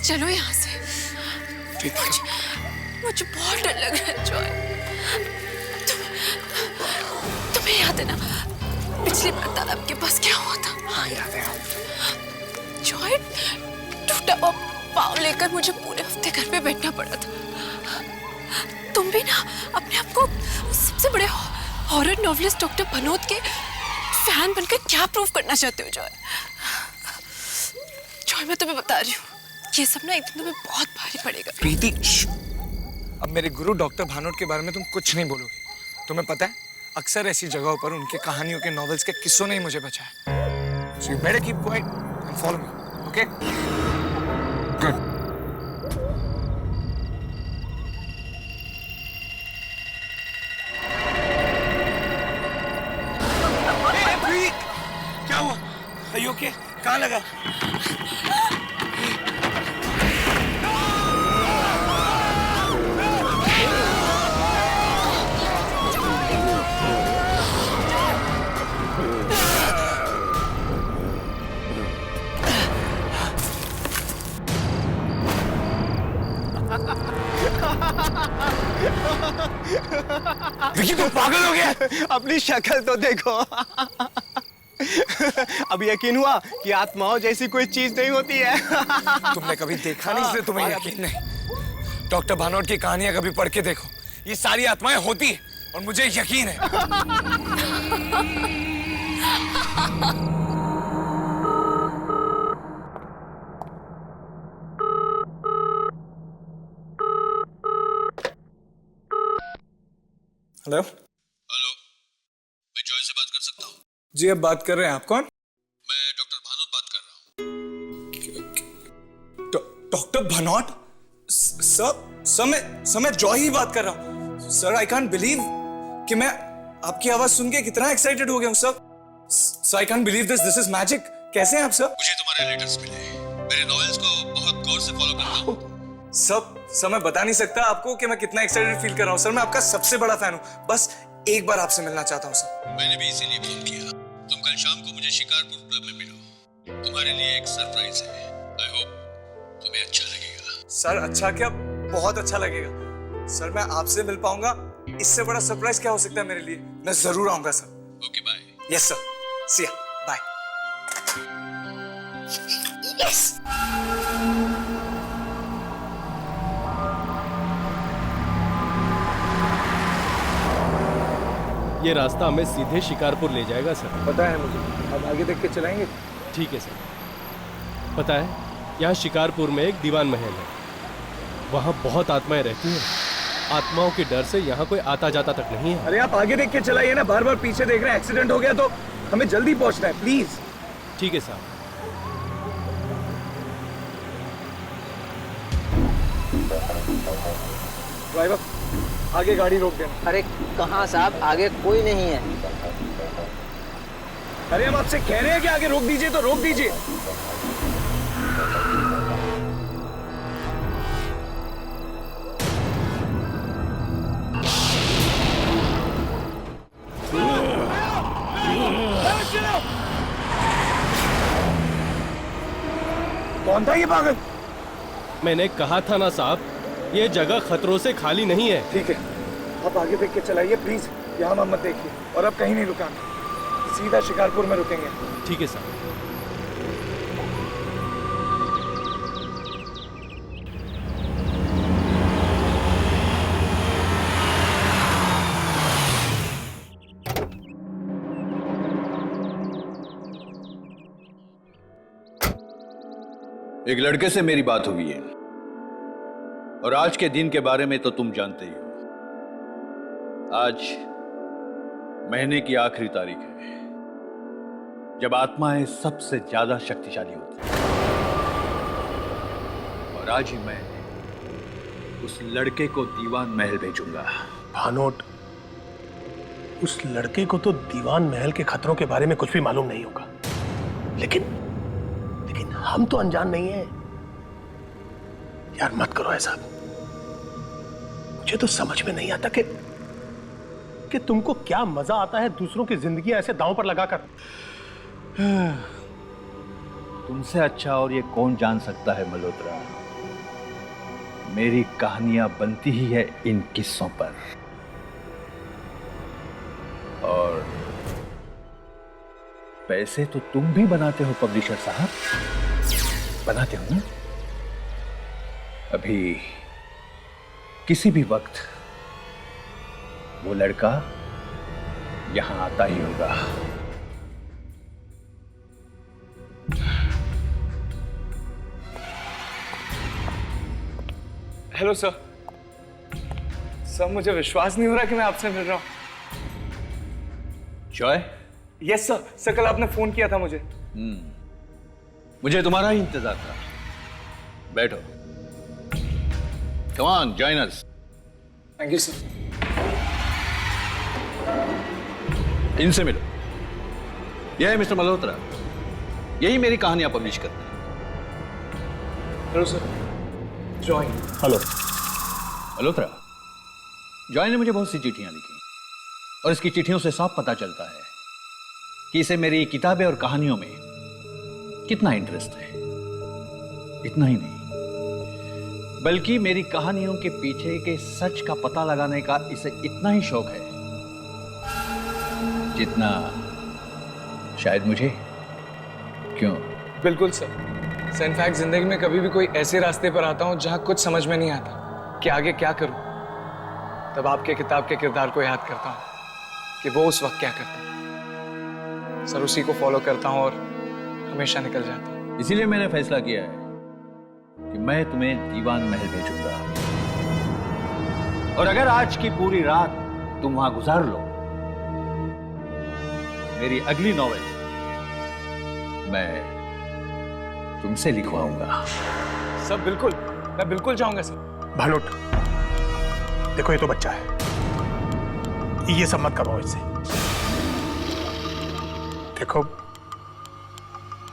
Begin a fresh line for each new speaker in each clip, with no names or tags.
चलो यहाँ से। मुझे बहुत डर लग रहा है जॉय। तुम्हें याद है ना पिछली बार तालाब के पास क्या हुआ था?
हाँ याद है।
जॉय, टूटा हुआ पाँव लेकर मुझे पूरे हफ्ते घर पे बैठना पड़ा था। तुम भी ना अपने आप को सबसे बड़े हॉरर नॉवलिस्ट डॉक्टर भनोत के फैन बनकर क्या प्रूव करना चाहते हो जॉय? जॉय, मैं तुम्हें बता रही हूँ, ये सब ना एक दिन तुम्हें बहुत भारी पड़ेगा।
प्रीति, अब मेरे गुरु डॉक्टर भानोट के बारे में तुम कुछ नहीं बोलोगे। तुम्हें पता है अक्सर ऐसी जगहों पर उनके कहानियों के नॉवेल्स के किस्सों ने ही मुझे बचाया। So you better keep quiet and follow me, okay? Good. Hey, प्रीति, क्या हुआ? Are you okay? कहाँ लगा? विकी, तुम पागल हो गया?
अपनी शक्ल तो देखो। अब यकीन हुआ कि आत्माओं जैसी कोई चीज नहीं होती है।
तुमने कभी देखा नहीं इसलिए तुम्हें यकीन नहीं। डॉक्टर भानोट की कहानियां कभी पढ़ के देखो, ये सारी आत्माएं होती है और मुझे यकीन है। हेलो
हेलो, मैं जॉय से बात कर सकता हूँ?
जी, अब बात कर रहे हैं। आप कौन?
मैं डॉक्टर भानोट बात कर रहा हूँ।
डॉक्टर भानोट? सर मैं जॉय ही बात कर रहा हूँ। सर, आई कांट बिलीव कि मैं आपकी आवाज सुन के कितना एक्साइटेड हो गया हूँ sir. I can't believe this is magic. कैसे हैं आप सर?
मुझे तुम्हारे लेटर्स मिले। मेरे नॉवेल्स को बहुत गौर से फॉलो करता हूँ।
सर मैं बता नहीं सकता आपको कि मैं कितना एक्साइटेड फील कर रहा हूँ। सर, मैं आपका सबसे बड़ा फैन हूँ। बस एक बार आपसे मिलना चाहता हूँ सर।
मैंने भी इसीलिए फोन किया। तुम कल शाम को मुझे शिकारपुर क्लब में मिलो। तुम्हारे लिए एक सरप्राइज है। आई होप तुम्हें अच्छा लगेगा।
सर, अच्छा क्या, बहुत अच्छा लगेगा। सर, मैं आपसे मिल पाऊंगा, इससे बड़ा सरप्राइज क्या हो सकता है मेरे लिए। मैं जरूर आऊंगा sir.
Okay, bye.
Yes sir, see ya, bye. Yes.
ये रास्ता हमें सीधे शिकारपुर ले जाएगा सर।
पता है मुझे। अब आगे देख के चलाएंगे।
ठीक है सर। पता है, यहाँ शिकारपुर में एक दीवान महल है। वहाँ बहुत आत्माएं रहती हैं। आत्माओं के डर से यहाँ कोई आता जाता तक नहीं है।
अरे आप आगे देख के चलाइए ना, बार बार पीछे देख रहे हैं। एक्सीडेंट हो गया तो हमें जल्दी पहुंचना है, प्लीज।
ठीक है साहब।
ड्राइवर, आगे गाड़ी रोक देना।
अरे कहाँ साहब, आगे कोई नहीं है।
अरे हम आपसे कह रहे हैं कि आगे रोक दीजिए तो रोक दीजिए। कौन था ये पागल?
मैंने कहा था ना साहब, ये जगह खतरों से खाली नहीं है।
ठीक है, आप आगे देख के चलाइए प्लीज। यहाँ मत देखिए और अब कहीं नहीं रुकाना, सीधा शिकारपुर में रुकेंगे।
ठीक है साहब।
एक लड़के से मेरी बात हुई है और आज के दिन के बारे में तो तुम जानते ही हो। आज महीने की आखिरी तारीख है जब आत्माएं सबसे ज्यादा शक्तिशाली होती हैं। और आज ही मैं उस लड़के को दीवान महल भेजूंगा।
भानोट, उस लड़के को तो दीवान महल के खतरों के बारे में कुछ भी मालूम नहीं होगा, लेकिन हम तो अनजान नहीं है यार। मत करो ऐसा। मुझे तो समझ में नहीं आता कि तुमको क्या मजा आता है दूसरों की जिंदगी ऐसे दांव पर लगाकर।
तुमसे अच्छा और ये कौन जान सकता है मल्होत्रा। मेरी कहानियां बनती ही है इन किस्सों पर। और पैसे तो तुम भी बनाते हो पब्लिशर साहब, बनाते हो ना? अभी किसी भी वक्त वो लड़का यहां आता ही होगा।
Hello sir. सर मुझे विश्वास नहीं हो रहा कि मैं आपसे मिल रहा हूँ।
Joy,
yes sir. सर कल आपने फोन किया था मुझे।
मुझे तुम्हारा ही इंतजार था। बैठो। Come on, join us.
Thank you sir.
इनसे मिलो। यह है मिस्टर मल्होत्रा, यही मेरी कहानियां पब्लिश करते हैं।
Hello sir. Join.
Hello.
Malhotra, Joy ने मुझे बहुत सी चिट्ठियां लिखी और इसकी चिट्ठियों से साफ पता चलता है कि इसे मेरी किताबें और कहानियों में कितना इंटरेस्ट है। इतना ही नहीं, बल्कि मेरी कहानियों के पीछे के सच का पता लगाने का इसे इतना ही शौक है जितना शायद मुझे। क्यों?
बिल्कुल सर। सर इनफैक्ट जिंदगी में कभी भी कोई ऐसे रास्ते पर आता हूं जहां कुछ समझ में नहीं आता कि आगे क्या करूं, तब आपके किताब के किरदार को याद करता हूं कि वो उस वक्त क्या करता। सर उसी को फॉलो करता हूं और हमेशा निकल जाता हूं।
इसीलिए मैंने फैसला किया है कि मैं तुम्हें दीवान महल भेजूंगा, और अगर आज की पूरी रात तुम वहां गुजार लो, मेरी अगली नॉवेल मैं तुमसे लिखवाऊंगा।
सर बिल्कुल, मैं बिल्कुल जाऊंगा सर।
भानुट, देखो ये तो बच्चा है, ये सब मत करो इससे। देखो,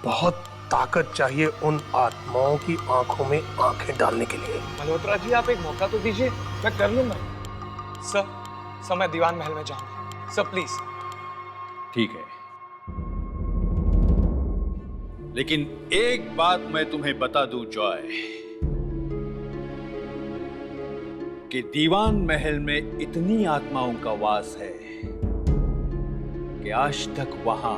बहुत ताकत चाहिए उन आत्माओं की आंखों में आंखें डालने के लिए।
मल्होत्रा जी आप एक मौका तो दीजिए, मैं कर लूंगा। सर मैं दीवान महल में जाऊंगा। Sir please.
ठीक है, लेकिन एक बात मैं तुम्हें बता दूं जॉय, कि दीवान महल में इतनी आत्माओं का वास है कि आज तक वहां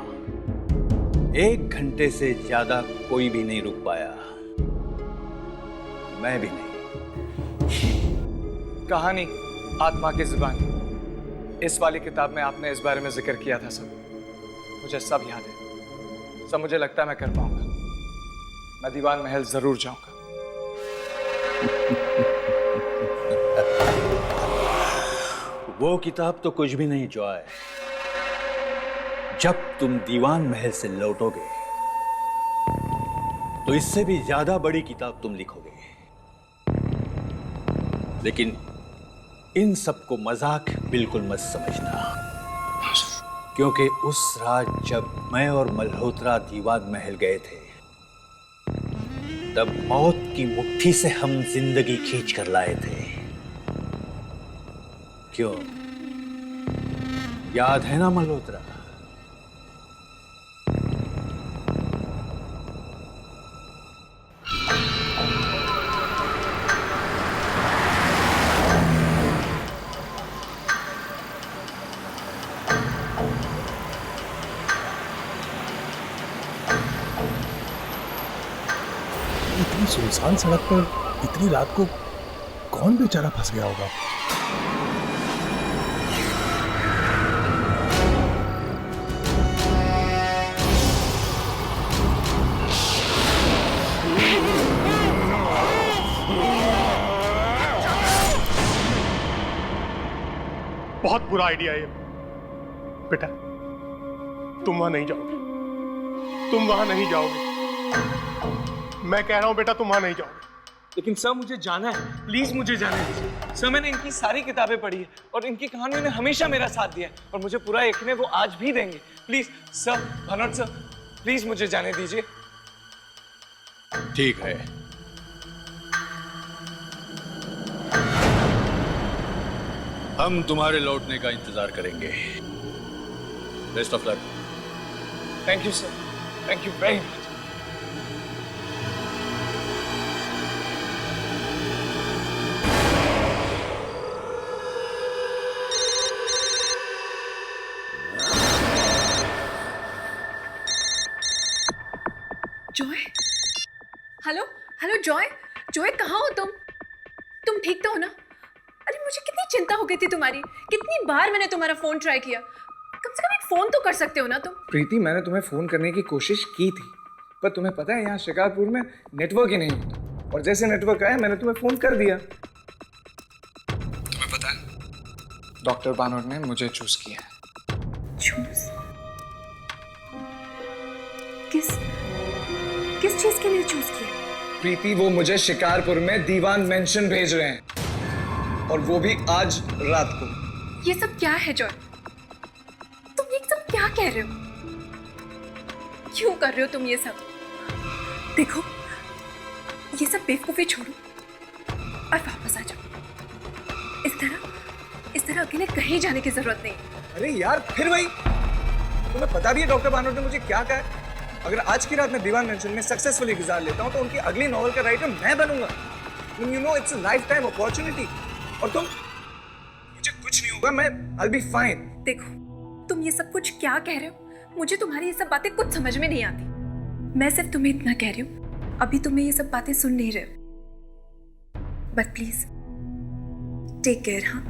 1 घंटे से ज्यादा कोई भी नहीं रुक पाया। मैं भी नहीं।
कहानी आत्मा की जुबानी, इस वाली किताब में आपने इस बारे में जिक्र किया था सर। मुझे सब याद है सर। मुझे लगता है मैं कर पाऊंगा। मैं दीवान महल जरूर जाऊंगा।
वो किताब तो कुछ भी नहीं जॉय। जब तुम दीवान महल से लौटोगे तो इससे भी ज्यादा बड़ी किताब तुम लिखोगे। लेकिन इन सबको मजाक बिल्कुल मत समझना, क्योंकि उस रात जब मैं और मल्होत्रा दीवान महल गए थे, तब मौत की मुट्ठी से हम जिंदगी खींच कर लाए थे। क्यों, याद है ना मल्होत्रा?
इतनी सुनसान सड़क पर इतनी रात को कौन बेचारा फंस गया होगा? बहुत बुरा आइडिया है ये। बेटा, तुम वहां नहीं जाओगे। तुम वहां नहीं जाओगे। मैं कह रहा हूं बेटा, तुम वहां नहीं जाओगे।
लेकिन सर मुझे जाना है, प्लीज मुझे जाने दीजिए। सर मैंने इनकी सारी किताबें पढ़ी है और इनकी कहानियों ने हमेशा मेरा साथ दिया है और मुझे पूरा यकीन है वो आज भी देंगे। प्लीज सर, भानुट सर, प्लीज मुझे जाने दीजिए।
ठीक है, हम तुम्हारे लौटने का इंतजार करेंगे। Best of luck.
Thank you sir, thank you very much.
Joy, hello hello Joy, Joy कहाँ हो तुम? तुम ठीक तो हो ना? अरे मुझे कितनी चिंता हो गई थी तुम्हारी, कितनी बार मैंने तुम्हारा फोन ट्राई किया। कम से कम एक फोन तो कर सकते हो ना तुम।
प्रीति, मैंने तुम्हें फोन करने की कोशिश की थी, पर तुम्हें पता है यहाँ शिकारपुर में नेटवर्क ही नहीं होता, और जैसे नेटवर्क आया मैंने तुम्हें फोन कर दिया। तुम्हें पता है डॉक्टर बानोट ने मुझे चूज किया है।
चूज? किस चीज के लिए चूज किया?
प्रीति, वो मुझे शिकारपुर में दीवान मेंशन भेज रहे हैं, और वो भी आज रात को।
ये सब क्या है जॉय? तुम ये सब क्या कह रहे हो? क्यों कर रहे हो तुम ये सब? देखो, ये सब बेवकूफी छोड़ो और वापस आ जाओ। इस तरह अकेले कहीं जाने की जरूरत नहीं।
अरे यार, फिर वही। तुम्हें पता भी है डॉक्टर बानोट ने मुझे क्या कहा है? अगर आज की रात में दीवान मेंशन में सक्सेसफुली गुजार लेता हूं तो उनकी अगली नॉवल का राइटर मैं बनूंगा। You know, it's a life time opportunity. और मुझे कुछ नहीं होगा, मैं I'll be fine।
देखो, तुम ये सब कुछ क्या कह रहे हो? मुझे तुम्हारी ये सब बातें कुछ समझ में नहीं आती। मैं सिर्फ तुम्हें इतना कह रही हूँ, अभी तुम्हें ये सब बातें सुन नहीं रहे हो। But please take care. हाँ,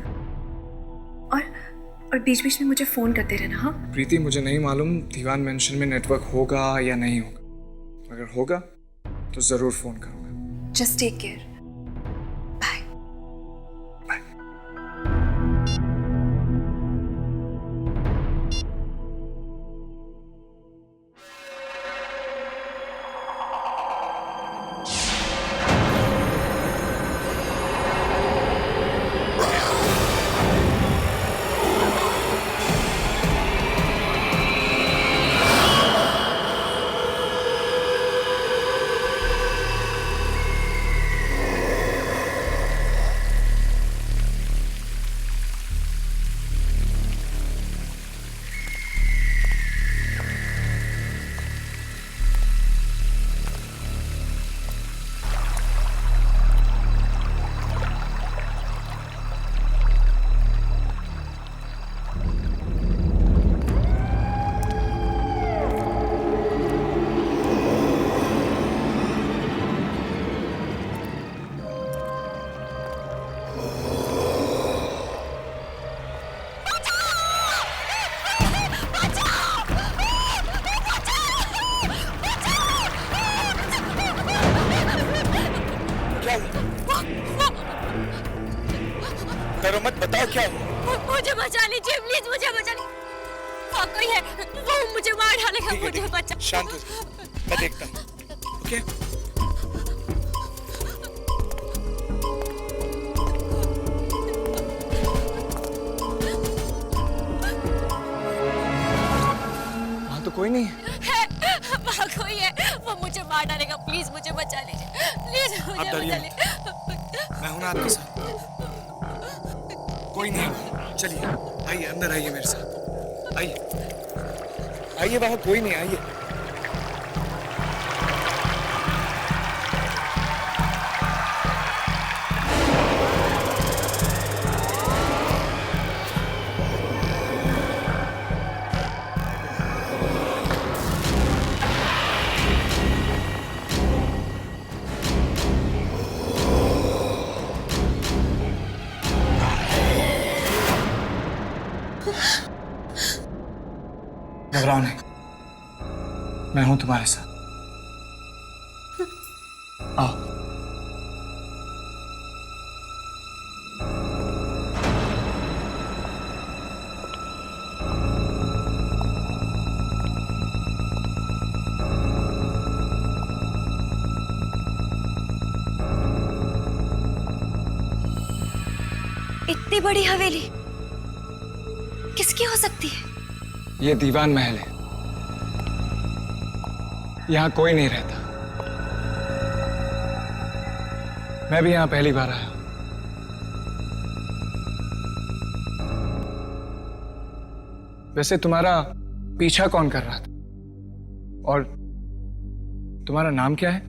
और बीच बीच में मुझे फोन करते रहना। हाँ
प्रीति, मुझे नहीं मालूम दीवान मेंशन में नेटवर्क होगा या नहीं होगा। अगर होगा तो जरूर फोन करूंगा।
Just take care. Bye.
Bye. डरो मत, बताओ क्या हुआ?
मुझे बचा लीजिए प्लीज, मुझे बचा लीजिए। हाँ, कोई है, वो मुझे मार डालेगा। मुझे बचा।
शांत हो जाओ, मैं देखता हूँ। ओके? वहाँ तो कोई नहीं है।
वहाँ कोई है, वो मुझे मार डालेगा। प्लीज मुझे बचा लीजिए, प्लीज मुझे बचा लीजिए।
मैं हूं ना आपके साथ। कोई नहीं है। चलिए आइए, अंदर आइए मेरे साथ। आइए आइए, वहां कोई नहीं। आइए। घबराओ नहीं, मैं हूं तुम्हारे साथ। आओ।
इतनी बड़ी हवेली किसकी हो सकती है?
ये दीवान महल है, यहां कोई नहीं रहता। मैं भी यहां पहली बार आया। वैसे तुम्हारा पीछा कौन कर रहा था, और तुम्हारा नाम क्या है?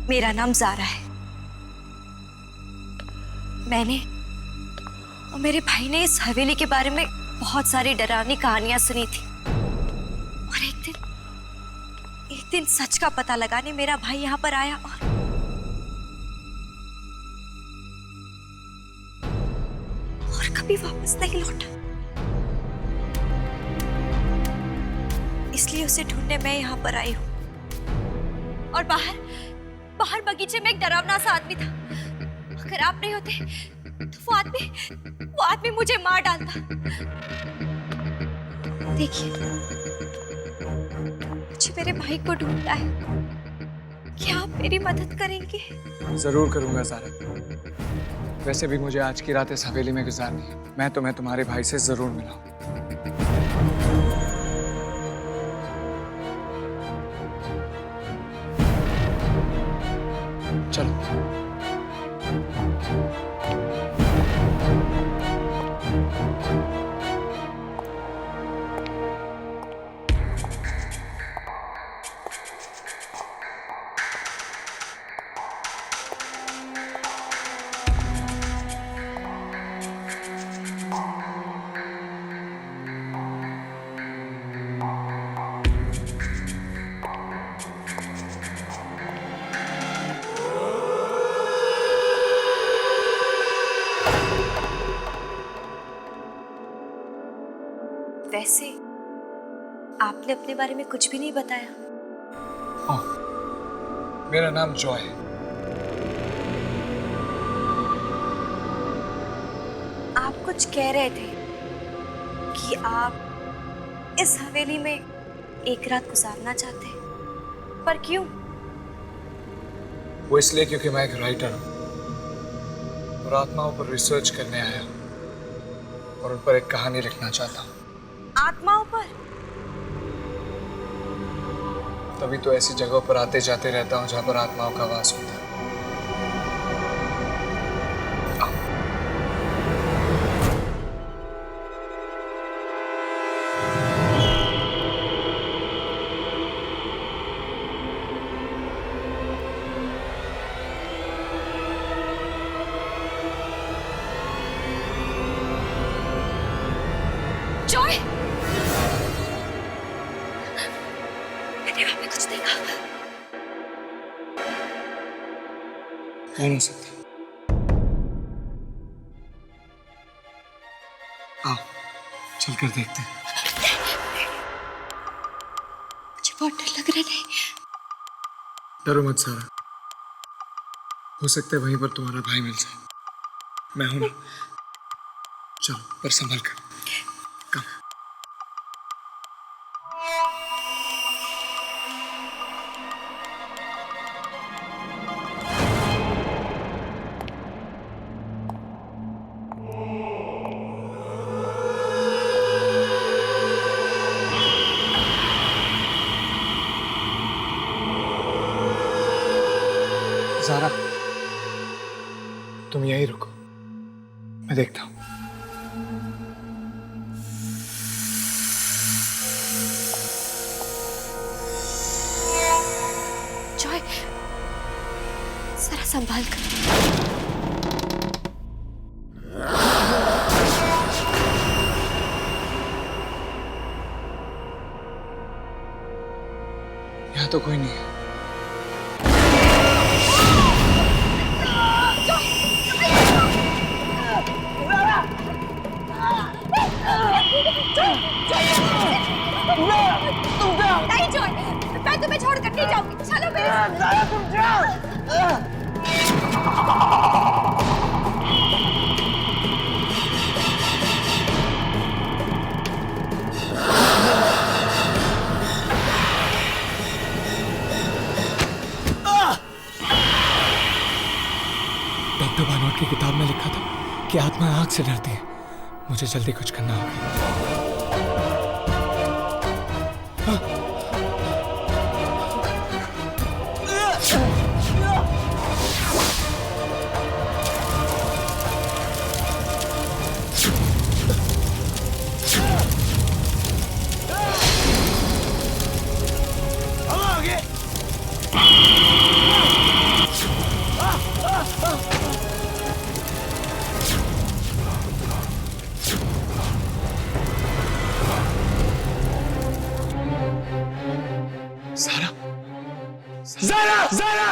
मेरा नाम ज़ारा है। मैंने और मेरे भाई ने इस हवेली के बारे में बहुत सारी डरावनी कहानियां सुनी थी।
एक दिन सच का पता लगाने मेरा भाई यहाँ पर आया और कभी वापस नहीं लौटा। इसलिए उसे ढूंढने मैं यहाँ पर आई हूँ। और बाहर बाहर बगीचे में एक डरावना सा आदमी था। अगर आप नहीं होते तो वो आदमी मुझे मार डालता। देखिए, मुझे मेरे भाई को ढूंढना है। क्या आप मेरी मदद करेंगे?
जरूर करूंगा ज़ारा। वैसे भी मुझे आज की रात इस हवेली में गुजारनी है। मैं तुम्हें तुम्हारे भाई से जरूर मिलाऊं। चलो।
वैसे आपने अपने बारे में कुछ भी नहीं बताया।
ओह, मेरा नाम जॉय है।
आप कुछ कह रहे थे कि आप इस हवेली में एक रात गुजारना चाहते हैं, पर क्यों?
वो इसलिए क्योंकि मैं एक राइटर हूँ और आत्माओं पर रिसर्च करने आया हूँ और उन पर एक कहानी लिखना चाहता हूँ।
आत्माओं पर?
तभी तो ऐसी जगहों पर आते जाते रहता हूँ जहाँ पर आत्माओं का वास होता है।
जॉय! मैंने वहां पे कुछ देखा।
कौन हो सकता? आओ, चलकर देखते हैं।
मुझे बहुत डर लग रहा है।
डरो मत सारा, हो सकता है वहीं पर तुम्हारा भाई मिल जाए। मैं हूं ना। चलो, पर संभल कर। कम। ज़ारा, तुम यहीं रुको, मैं देखता हूँ।
जॉय, जरा संभाल कर।
यहाँ तो कोई नहीं है।
नहीं जॉय, मैं तुम्हें छोड़कर नहीं जाऊंगी। चलो मेरे साथ। तुम जाओ।
डॉक्टर भानोट की किताब में लिखा था कि आत्मा आग से डरती है। मुझे जल्दी कुछ करना होगा। ज़रा ज़रा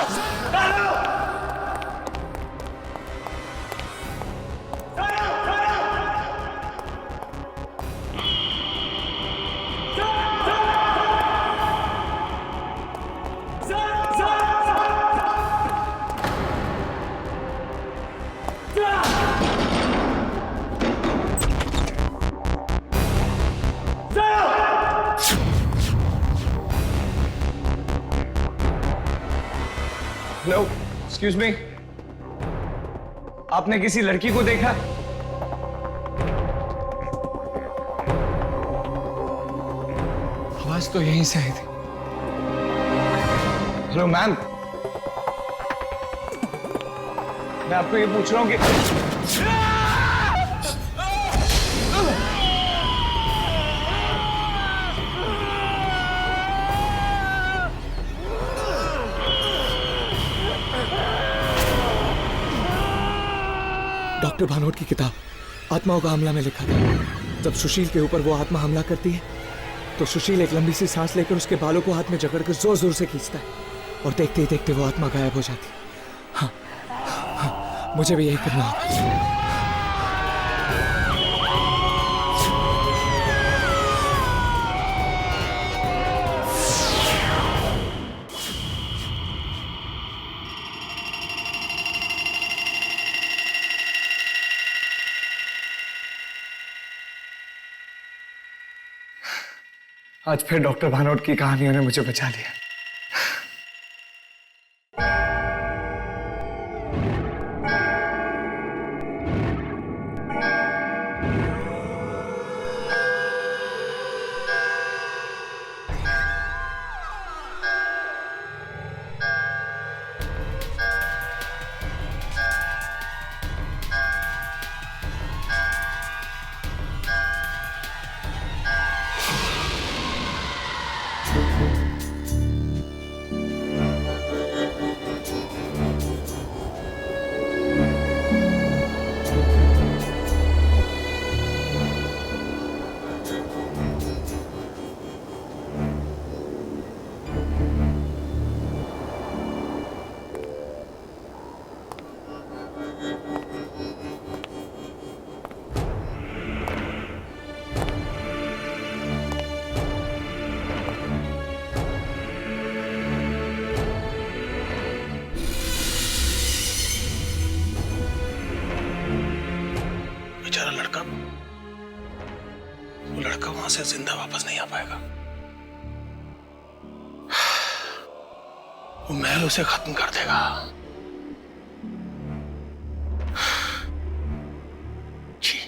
हेलो, एक्सक्यूज मी, आपने किसी लड़की को देखा? आवाज तो यहीं से आई थी। हेलो मैम, मैं आपको ये पूछ रहा हूँ कि डॉक्टर भानोट की किताब आत्माओं का हमला में लिखा था, जब सुशील के ऊपर वो आत्मा हमला करती है तो सुशील एक लंबी सी सांस लेकर उसके बालों को हाथ में जकड़कर जोर जोर से खींचता है और देखते ही देखते वो आत्मा गायब हो जाती है। हाँ, हाँ, मुझे भी यही करना होगा। आज फिर डॉक्टर भानोट की कहानियों ने मुझे बचा लिया।
बेचारा लड़का, वो लड़का वहां से जिंदा वापस नहीं आ पाएगा। वो महल उसे खत्म कर देगा। जी,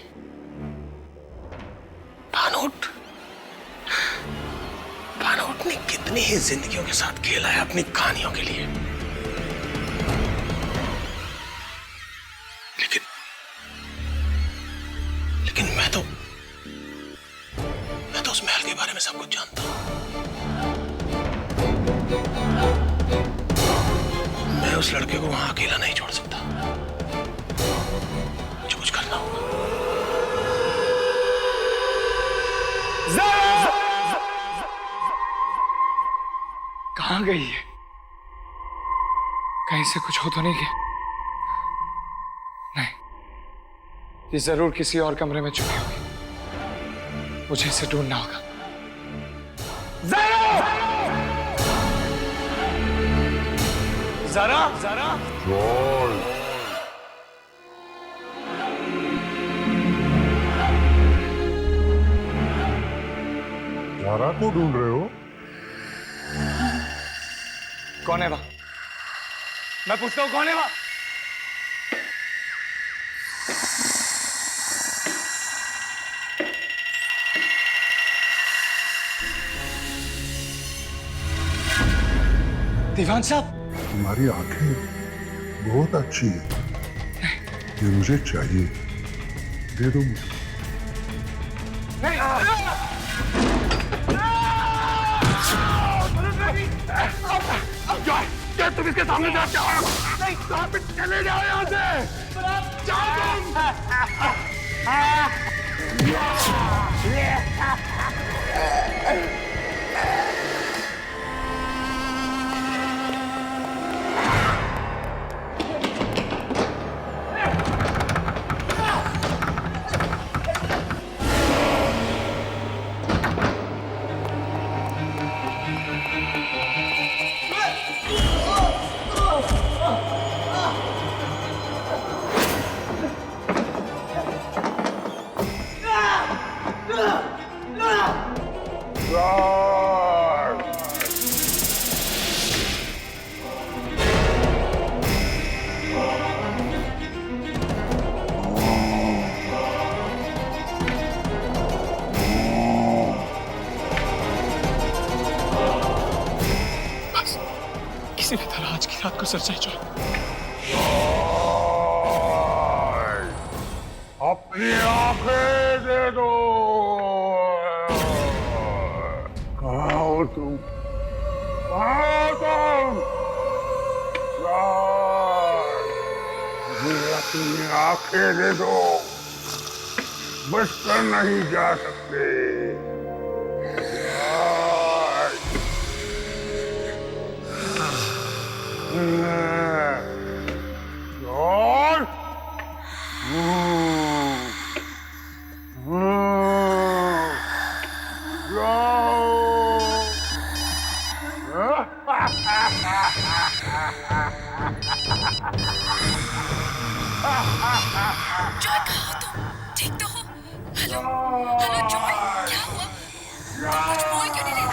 भानोट ने कितनी ही जिंदगियों के साथ खेला है अपनी कहानियों के लिए, लेकिन मैं तो उस महल के बारे में सब कुछ जानता हूं। मैं उस लड़के को वहां अकेला नहीं छोड़ सकता, मुझे कुछ करना होगा।
कहां गई है? कहीं से कुछ हो तो नहीं गया? नहीं, ये जरूर किसी और कमरे में छुपी होगी। मुझे इसे ढूंढना होगा। ज़रा ज़रा
ज़ारा को ढूंढ रहे हो?
कौन है वह? मैं पूछता हूं कौन है वह? दीवान साहब,
तुम्हारी आंखें बहुत अच्छी है, ये मुझे चाहिए, दे दो मुझे।
क्या तुम इसके सामने जाते हो? नहीं, कहां पे चले जाओ यहाँ से? जाओ तुम।
किसी भी तरह आज की रात को सर जाए।
अपनी आंखें दे दो। कहाँ हो तुम? कहाँ हो तुम? मुझे अपनी आंखें दे दो, बच कर नहीं जा सकते। जॉर्ज,
जॉय कहाँ हो तुम? ठीक तो हो? हेलो हेलो जॉय, क्या हुआ? कुछ बोल क्यों नहीं रही?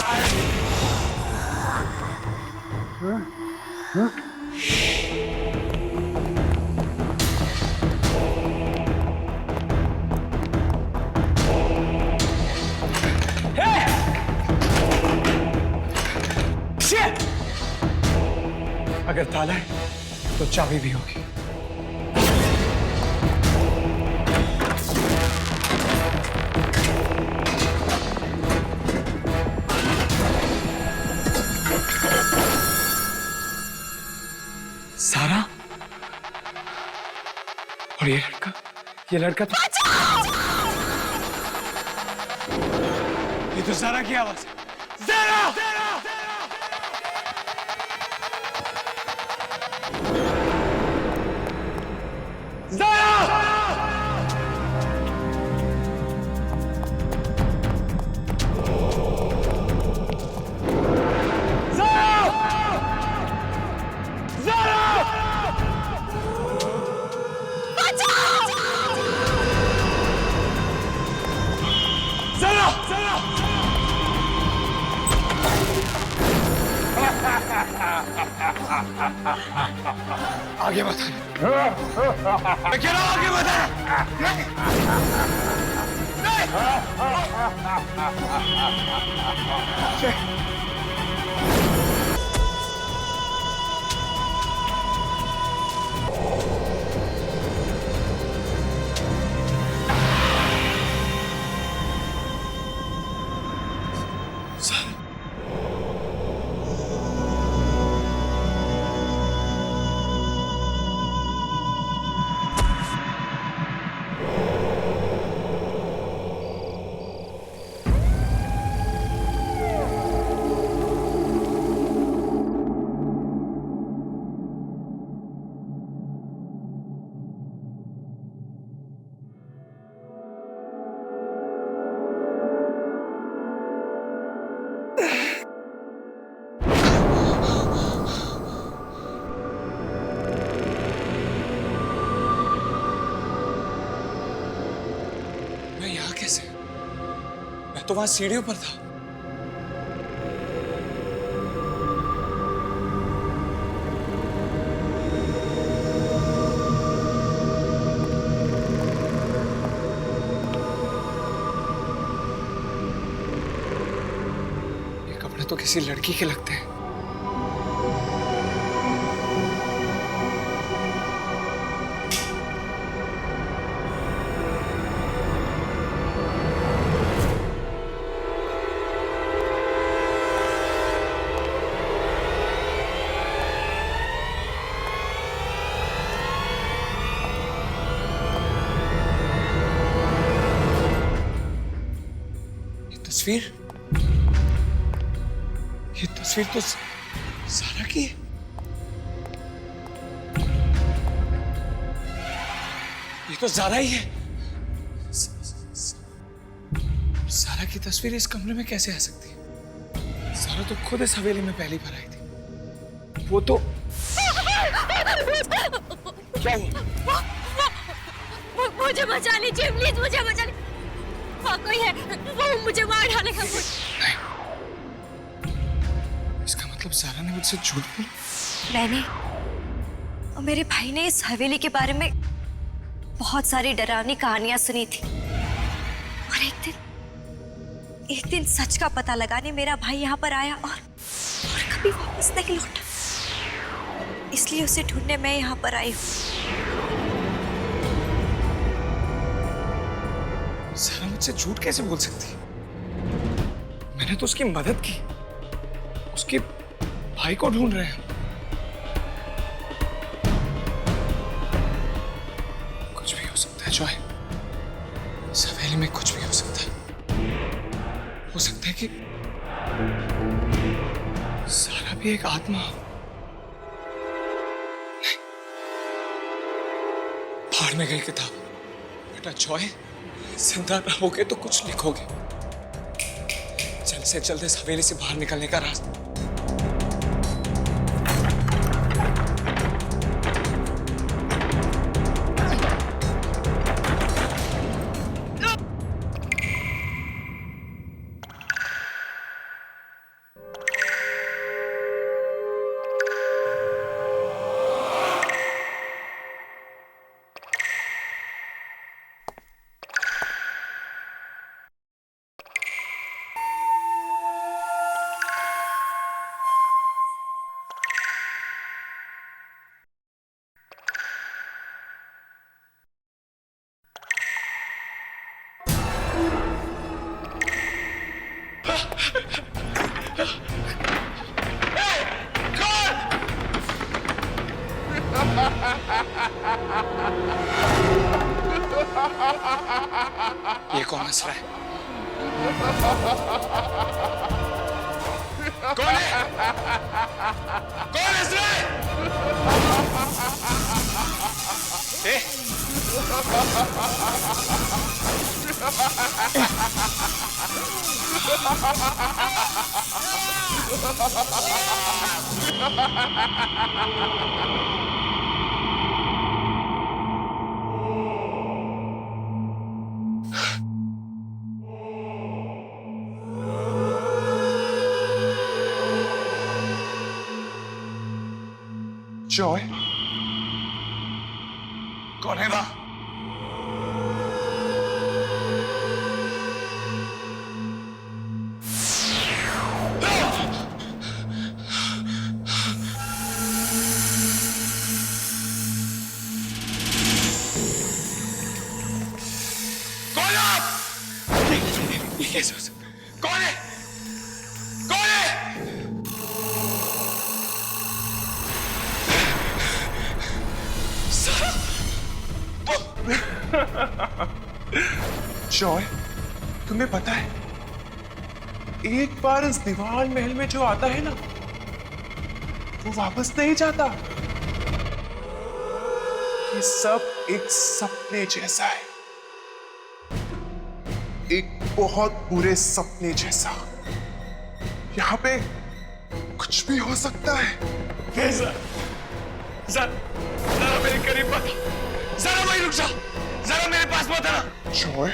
अगर ताला है तो चाबी भी होगी। सारा और ये लड़का तो ये तो सारा की आवाज है। सारा! आगे मत मैं कह रहा हूं आगे मत मैं यहाँ कैसे? मैं तो वहां सीढ़ियों पर था। ये कपड़े तो किसी लड़की के लगते हैं। ये तस्वीर तो सारा की है। ये तो ज़ारा ही है। सारा की तस्वीर इस कमरे में कैसे आ सकती है? सारा तो खुद इस हवेली में पहली बार आई थी। वो तो क्या हुआ?
मुझे बचा लीजिए प्लीज, मुझे बचा लीजिए। वहाँ कोई है, वो मुझे मार डालेगा।
नहीं, इसका मतलब सारा ने मुझसे झूठ बोला।
मैंने और मेरे भाई ने इस हवेली के बारे में बहुत सारी डरावनी कहानियां सुनी थी, और एक दिन सच का पता लगाने मेरा भाई यहाँ पर आया और कभी वापस नहीं लौटा। इसलिए उसे ढूंढने मैं यहाँ पर आई हूँ।
सारा मुझसे झूठ कैसे बोल सकती है? मैंने तो उसकी मदद की, उसके भाई को ढूंढ रहे हैं। कुछ भी हो सकता है जॉय, इस हवेली में कुछ भी हो सकता है। हो सकता है कि सारा भी एक आत्मा हो। नहीं, फाड़ में गई किताब। बेटा जॉय, जिंदा रहोगे तो कुछ लिखोगे। जल्द से जल्द इस हवेली से बाहर निकलने का रास्ता। ये कौन हंस रहा है? कौन है? कौन हंस रहा है? ए? जॉय, कौन है वहां? कौन है आप? ये कैसे हो सकता है? कौन है? कौन है?
जॉय, तुम्हें पता है, एक बार इस दीवान महल में जो आता है ना, वो वापस नहीं जाता। ये सब एक सपने जैसा है, एक बहुत बुरे सपने जैसा। यहाँ पे कुछ भी हो सकता है।
जरा मेरे करीब मत, जरा वहीं रुक जा, जरा मेरे पास मत आना।
जॉय,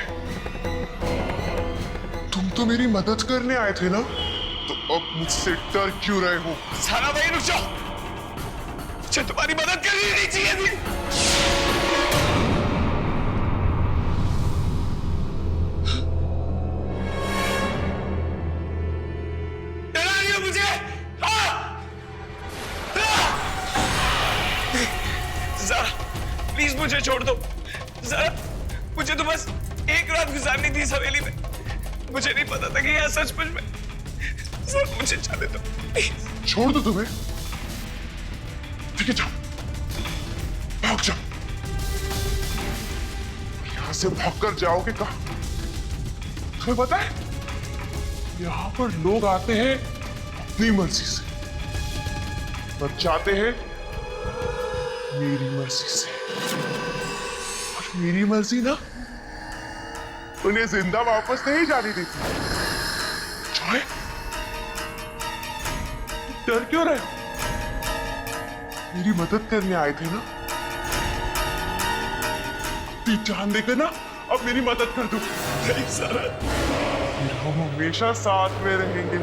तुम तो मेरी मदद करने आए थे ना, तो अब मुझसे डर क्यों रहे हो?
जरा वहीं रुक जाओ, मुझे तुम्हारी मदद करनी नहीं चाहिए थी। डरा रही हो मुझे? जरा प्लीज मुझे छोड़ दो, जरा मुझे तो बस एक रात गुजारनी थी इस हवेली में। मुझे नहीं पता था कि यह सचमुच में। सर मुझे जाने दो प्लीज।
छोड़ दो तुम्हें? ठीक है, जाओ, भाग जाओ। यहां से भागकर जाओगे कहां? तुम्हें पता है, यहां पर लोग आते हैं अपनी मर्जी से और जाते हैं मेरी मर्जी से। और मेरी मर्जी ना उन्हें जिंदा वापस नहीं जाने देती। जॉय, डर क्यों रहे हो? मेरी मदद करने आए थे ना, जान देकर ना अब मेरी मदद कर दो। नहीं सर, हम हमेशा साथ में रहेंगे।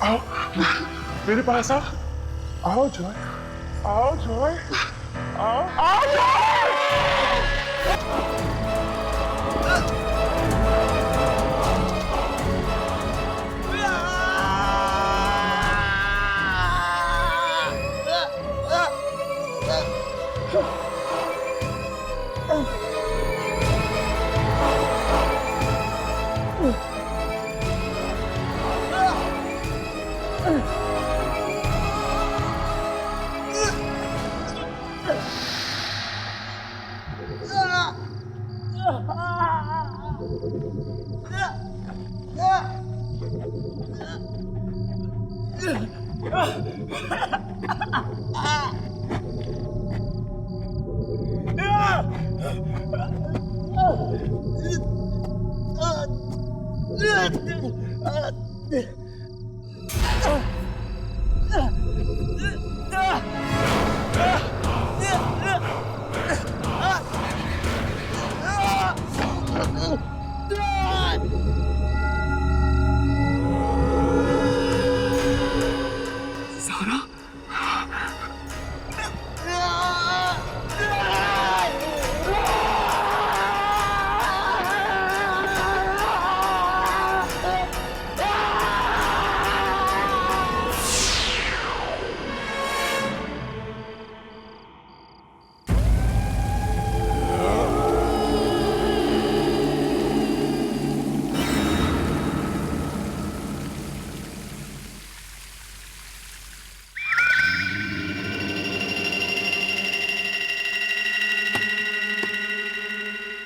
आओ मेरे पास आओ, आओ जॉय, आओ जॉय, आओ आओ जॉय।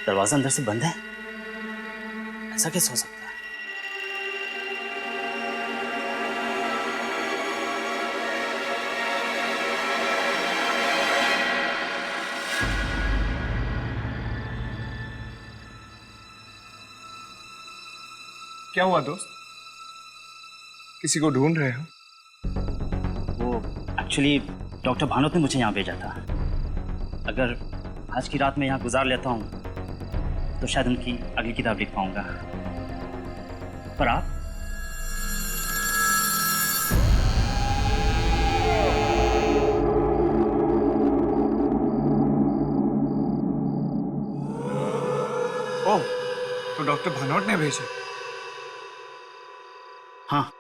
दरवाजा अंदर से बंद है, ऐसा कैसे हो सकता है?
क्या हुआ दोस्त? किसी को ढूंढ रहे हो?
वो एक्चुअली डॉक्टर भानोत ने मुझे यहाँ भेजा था। अगर आज की रात में यहाँ गुजार लेता हूँ तो शायद उनकी अगली किताब लिख पाऊंगा। पर आप?
ओह, तो डॉक्टर भानोट ने भेजा?
हाँ।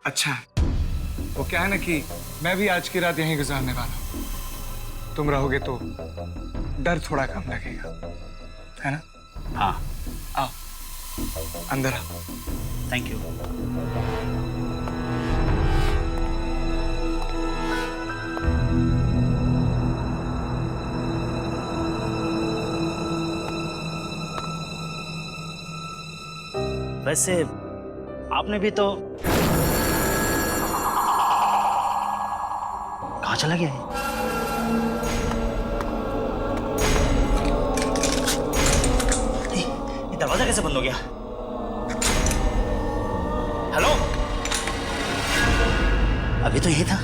अच्छा, वो क्या है ना कि मैं भी आज की रात यहीं गुजारने वाला हूँ। तुम रहोगे तो डर थोड़ा कम लगेगा, है ना?
हाँ।
आओ, अंदर आओ।
Thank you. वैसे आपने भी तो कहाँ चला गया है? ये दरवाजा कैसे बंद हो गया? हेलो, अभी तो यही था।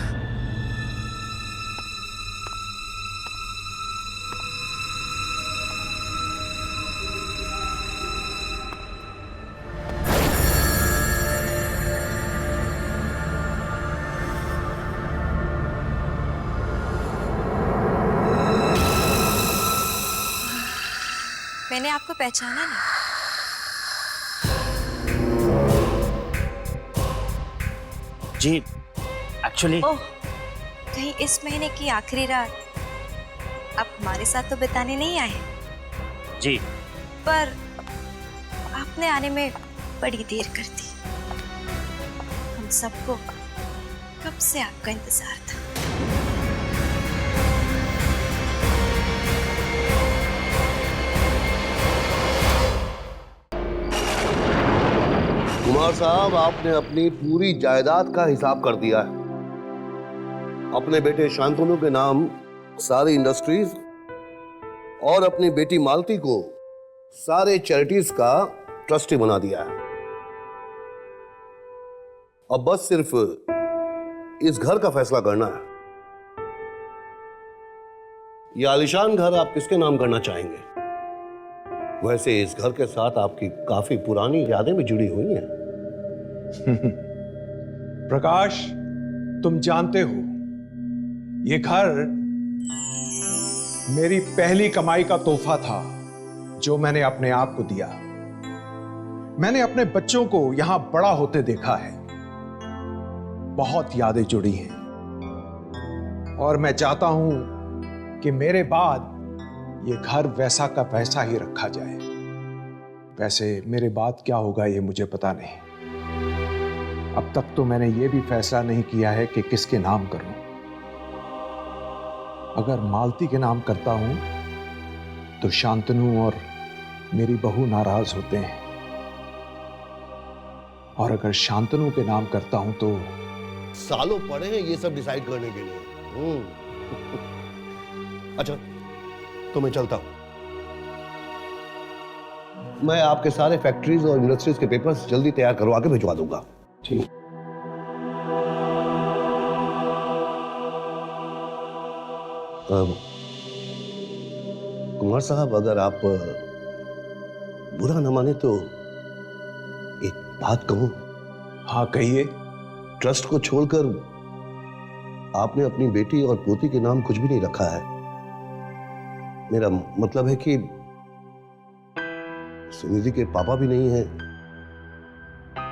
मैंने आपको पहचाना नहीं।
जी, एक्चुअली
ओह, कहीं इस महीने की आखिरी रात आप हमारे साथ तो बिताने नहीं आए?
जी,
पर आपने आने में बड़ी देर कर दी। हम सबको कब से आपका इंतजार था।
कुमार साहब, आपने अपनी पूरी जायदाद का हिसाब कर दिया है। अपने बेटे शांतनु के नाम सारी इंडस्ट्रीज और अपनी बेटी मालती को सारे चैरिटीज का ट्रस्टी बना दिया है। अब बस सिर्फ इस घर का फैसला करना है। यह आलीशान घर आप किसके नाम करना चाहेंगे? वैसे इस घर के साथ आपकी काफी पुरानी यादें भी जुड़ी हुई हैं।
प्रकाश, तुम जानते हो ये घर मेरी पहली कमाई का तोहफा था जो मैंने अपने आप को दिया। मैंने अपने बच्चों को यहां बड़ा होते देखा है। बहुत यादें जुड़ी हैं और मैं चाहता हूं कि मेरे बाद ये घर वैसा का वैसा ही रखा जाए। वैसे मेरे बाद क्या होगा ये मुझे पता नहीं। अब तक तो मैंने ये भी फैसला नहीं किया है कि किसके नाम करूं। अगर मालती के नाम करता हूं तो शांतनु और मेरी बहू नाराज होते हैं, और अगर शांतनु के नाम करता हूं तो
सालों पड़े हैं ये सब डिसाइड करने के लिए। अच्छा, तो मैं चलता हूं। मैं आपके सारे फैक्ट्रीज और इंडस्ट्रीज के पेपर्स जल्दी तैयार करवा के भिजवा दूंगा।
ठीक।
कुमार साहब, अगर आप बुरा न माने तो एक बात कहूं।
हाँ कहिए।
ट्रस्ट को छोड़कर आपने अपनी बेटी और पोती के नाम कुछ भी नहीं रखा है। मेरा मतलब है कि सुनिधि के पापा भी नहीं हैं।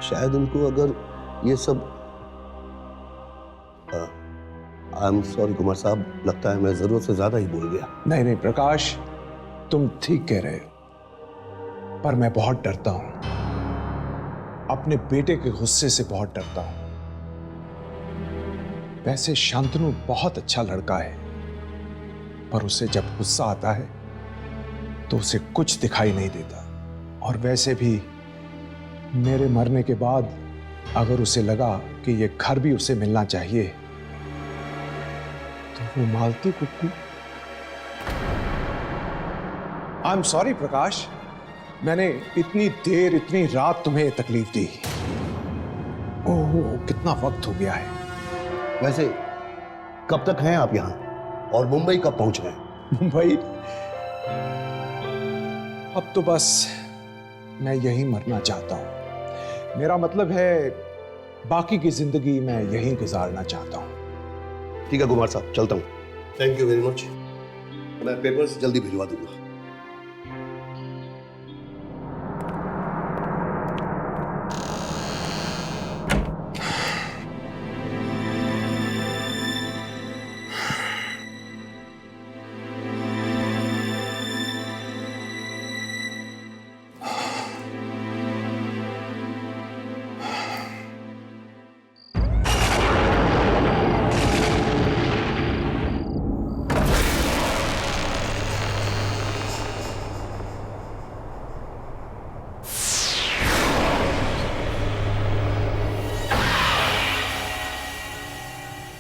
शायद उनको अगर ये सब आई एम सॉरी कुमार साहब, लगता है मैं जरूरत से ज्यादा ही बोल गया।
नहीं नहीं प्रकाश, तुम ठीक कह रहे हो, पर मैं बहुत डरता हूं। अपने बेटे के गुस्से से बहुत डरता हूं। वैसे शांतनु बहुत अच्छा लड़का है, पर उसे जब गुस्सा आता है तो उसे कुछ दिखाई नहीं देता। और वैसे भी मेरे मरने के बाद अगर उसे लगा कि ये घर भी उसे मिलना चाहिए तो वो मालती कुक्कू। आई एम सॉरी प्रकाश, मैंने इतनी देर इतनी रात तुम्हें तकलीफ दी। ओह कितना वक्त हो गया है।
वैसे कब तक हैं आप यहाँ और मुंबई कब पहुंच गए?
मुंबई? अब तो बस मैं यहीं मरना चाहता हूं। मेरा मतलब है बाकी की जिंदगी मैं यहीं गुजारना चाहता हूं।
ठीक है कुमार साहब, चलता हूं। Thank you very much. मैं पेपर्स जल्दी भिजवा दूंगा।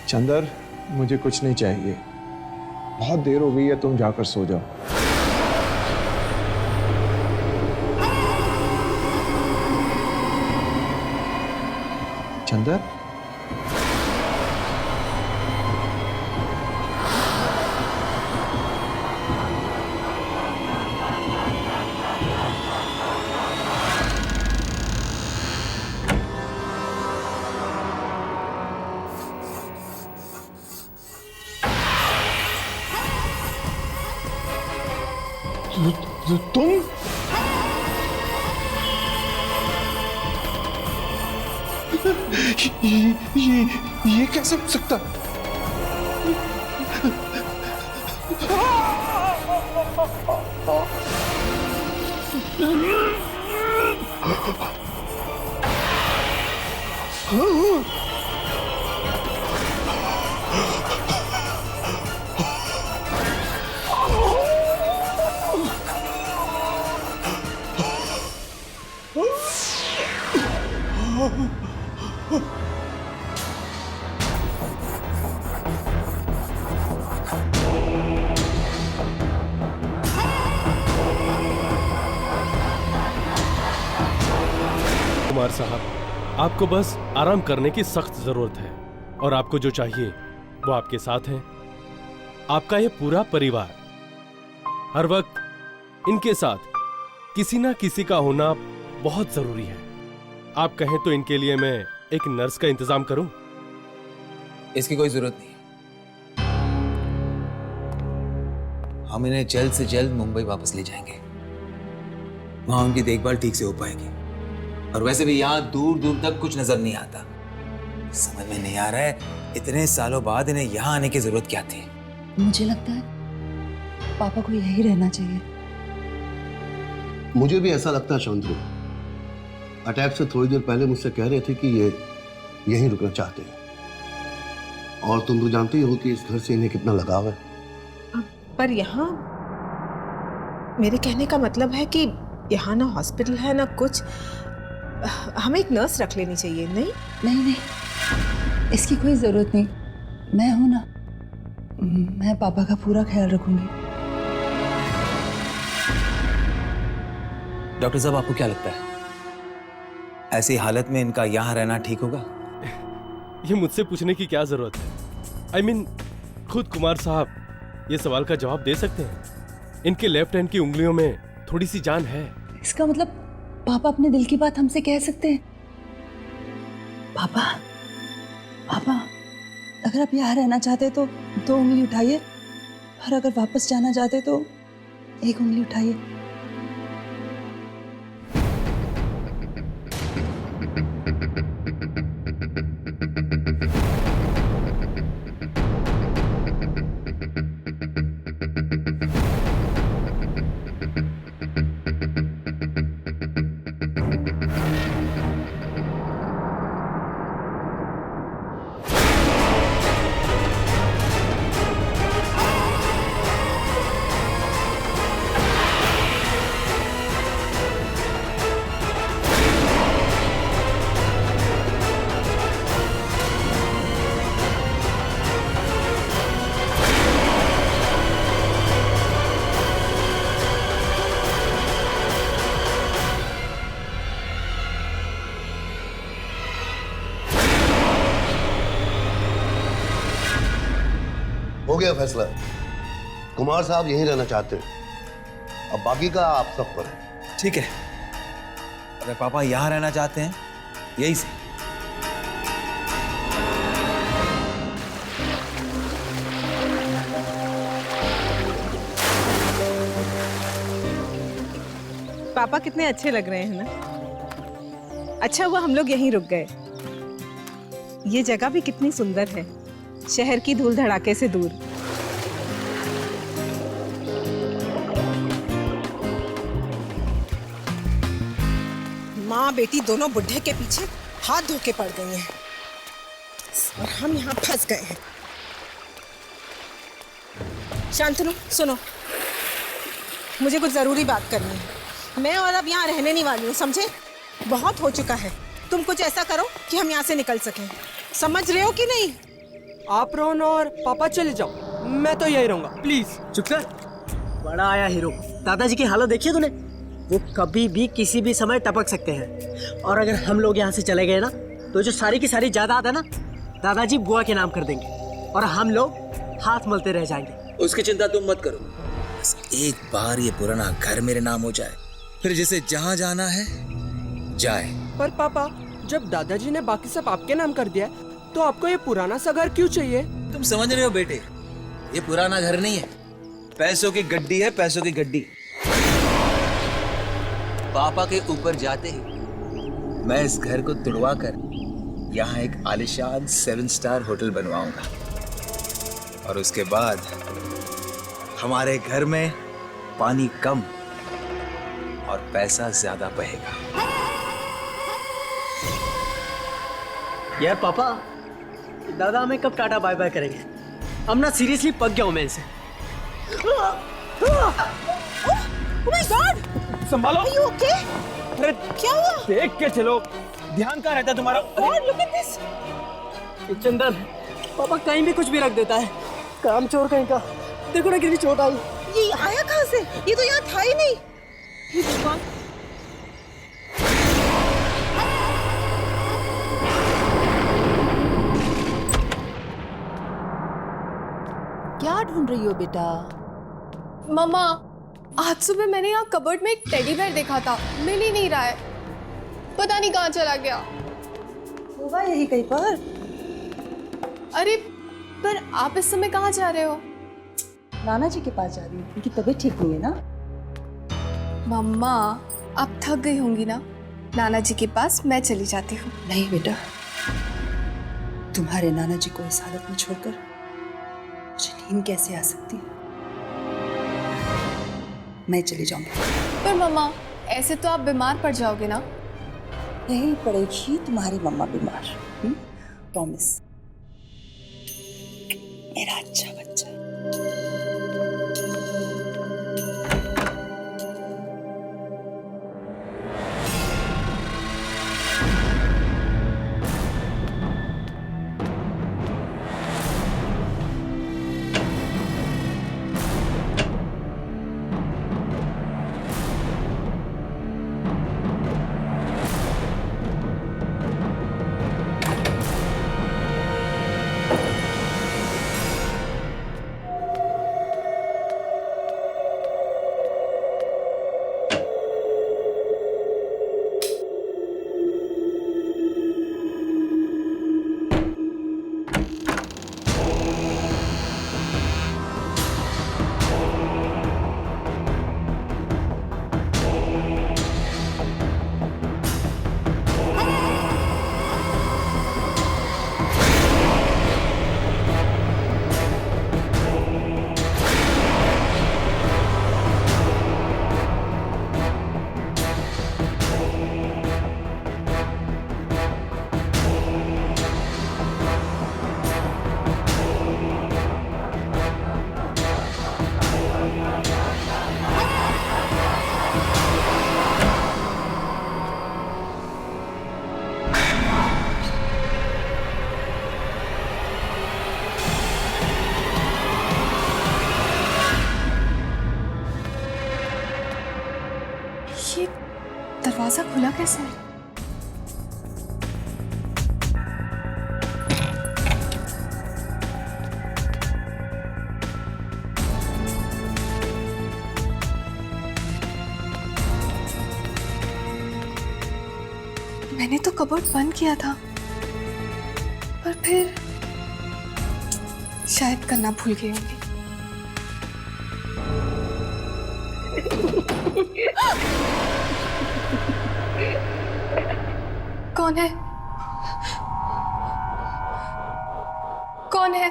चंदर, मुझे कुछ नहीं चाहिए। बहुत देर हो गई है, तुम जाकर सो जाओ। चंदर, तुम? ये कैसे हो सकता?
कुमार साहब, आपको बस आराम करने की सख्त जरूरत है और आपको जो चाहिए वो आपके साथ है। आपका ये पूरा परिवार हर वक्त इनके साथ किसी ना किसी का होना बहुत जरूरी है। आप कहें तो इनके लिए मैं एक नर्स का इंतजाम करूं?
इसकी कोई जरूरत नहीं। हम इन्हें जल्द से जल्द मुंबई वापस ले जाएंगे। वहां उनकी देखभाल ठीक से हो पाएगी। और वैसे भी यहाँ दूर दूर तक कुछ नजर नहीं आता। समझ में नहीं आ रहा है इतने सालों बाद इन्हें यहाँ आने की जरूरत क्या थी।
मुझे लगता है पापा को यही रहना चाहिए।
मुझे भी ऐसा लगता है शांतनु। अटैक से थोड़ी देर पहले मुझसे कह रहे थे कि ये यहीं रुकना चाहते हैं। और तुम तो जानती हो कि इस घर से इन्हें कितना लगाव है।
पर यहाँ मेरे कहने का मतलब है कि यहाँ ना हॉस्पिटल है ना कुछ। हमें एक नर्स रख लेनी चाहिए। नहीं
नहीं नहीं, इसकी कोई जरूरत नहीं, मैं हूं ना, मैं पापा का पूरा ख्याल रखूंगी।
डॉक्टर साहब, आपको क्या लगता है ऐसी हालत में इनका यहाँ रहना ठीक होगा?
ये मुझसे पूछने की क्या जरूरत है? I mean, खुद कुमार साहब ये सवाल का जवाब दे सकते हैं। इनके लेफ्ट हैंड की उंगलियों में थोड़ी सी जान है।
इसका मतलब पापा अपने दिल की बात हमसे कह सकते हैं? पापा, पापा, अगर आप यहाँ रहना चाहते तो 2 उंगली उठाइए, और अगर वापस जाना चाहते तो 1 उंगली उठाइए।
हो गया फैसला। कुमार साहब यहीं रहना चाहते हैं, अब बाकी का आप सब पर है।
ठीक है, अगर पापा यहाँ रहना चाहते हैं यही से।
पापा कितने अच्छे लग रहे हैं ना। अच्छा हुआ हम लोग यहीं रुक गए। ये जगह भी कितनी सुंदर है, शहर की धूल धड़ाके से दूर। माँ बेटी दोनों बुढ़े के पीछे हाथ धो के पड़ गई हैं और हम यहाँ फंस गए हैं। शांतनु, सुनो, मुझे कुछ जरूरी बात करनी है। मैं और अब यहाँ रहने नहीं वाली हूँ, समझे? बहुत हो चुका है। तुम कुछ ऐसा करो कि हम यहाँ से निकल सकें। समझ रहे हो कि नहीं?
आप रोहन और पापा चले जाओ, मैं तो यही रहूंगा, प्लीज।
चुप कर, बड़ा आया हीरो। दादाजी की हालत देखी है तूने? वो कभी भी किसी भी समय टपक सकते हैं, और अगर हम लोग यहाँ से चले गए ना तो जो सारी की सारी जायदाद है ना दादाजी बुआ के नाम कर देंगे और हम लोग हाथ मलते रह जाएंगे।
उसकी चिंता तुम मत करो, बस एक बार ये पुराना घर मेरे नाम हो जाए, फिर जिसे जहाँ जाना है जाए।
पर पापा, जब दादाजी ने बाकी सब आपके नाम कर दिया तो आपको ये पुराना सा घर क्यों चाहिए?
तुम समझ रहे हो बेटे, ये पुराना घर नहीं है, पैसों की गड्डी है, पैसों की गड्डी। पापा के ऊपर जाते ही मैं इस घर को तुड़वा कर यहाँ एक आलिशान 7 स्टार होटल बनवाऊंगा, और उसके बाद हमारे घर में पानी कम और पैसा ज्यादा बहेगा।
यार पापा, दादा हमें कब टाटा बाय बाय करेंगे? हम ना सीरियसली पक गया हूं मैं इनसे।
Oh my God!
संभालो।
Are you okay?
अरे
क्या हुआ?
देख के चलो, ध्यान कहाँ रहता तुम्हारा?
God, look at this!
चंदन, पापा कहीं भी कुछ भी रख देता है, काम चोर कहीं का। देखो ना कितनी चोट आई।
ये आया कहाँ से? ये तो यहाँ था ही नहीं। हे भगवान!
क्या ढूंढ रही हो बेटा?
मम्मा, आज सुबह मैंने यहाँ कबर्ड में एक टेडी बेयर देखा था, मिल ही नहीं रहा है, पता नहीं कहाँ चला गया।
होगा यही कहीं पर।
अरे पर आप इस समय कहाँ जा रहे हो?
नाना जी के पास जा रही हूँ, उनकी तबीयत ठीक नहीं है ना।
मम्मा, आप थक गई होंगी ना, नाना जी के पास मैं चली जाती हूँ।
नहीं बेटा, तुम्हारे नाना जी को इस हालत में छोड़कर मुझे नींद कैसे आ सकती है? मैं चली जाऊंगी।
पर मम्मा, ऐसे तो आप बीमार पड़ जाओगे ना।
नहीं पड़ेगी तुम्हारी मम्मा बीमार, प्रॉमिस। मेरा अच्छा बच्चा।
दरवाजा खुला कैसे? मैंने तो कबर्ड बंद किया था, पर फिर शायद करना भूल गई होंगी। कौन है? कौन है?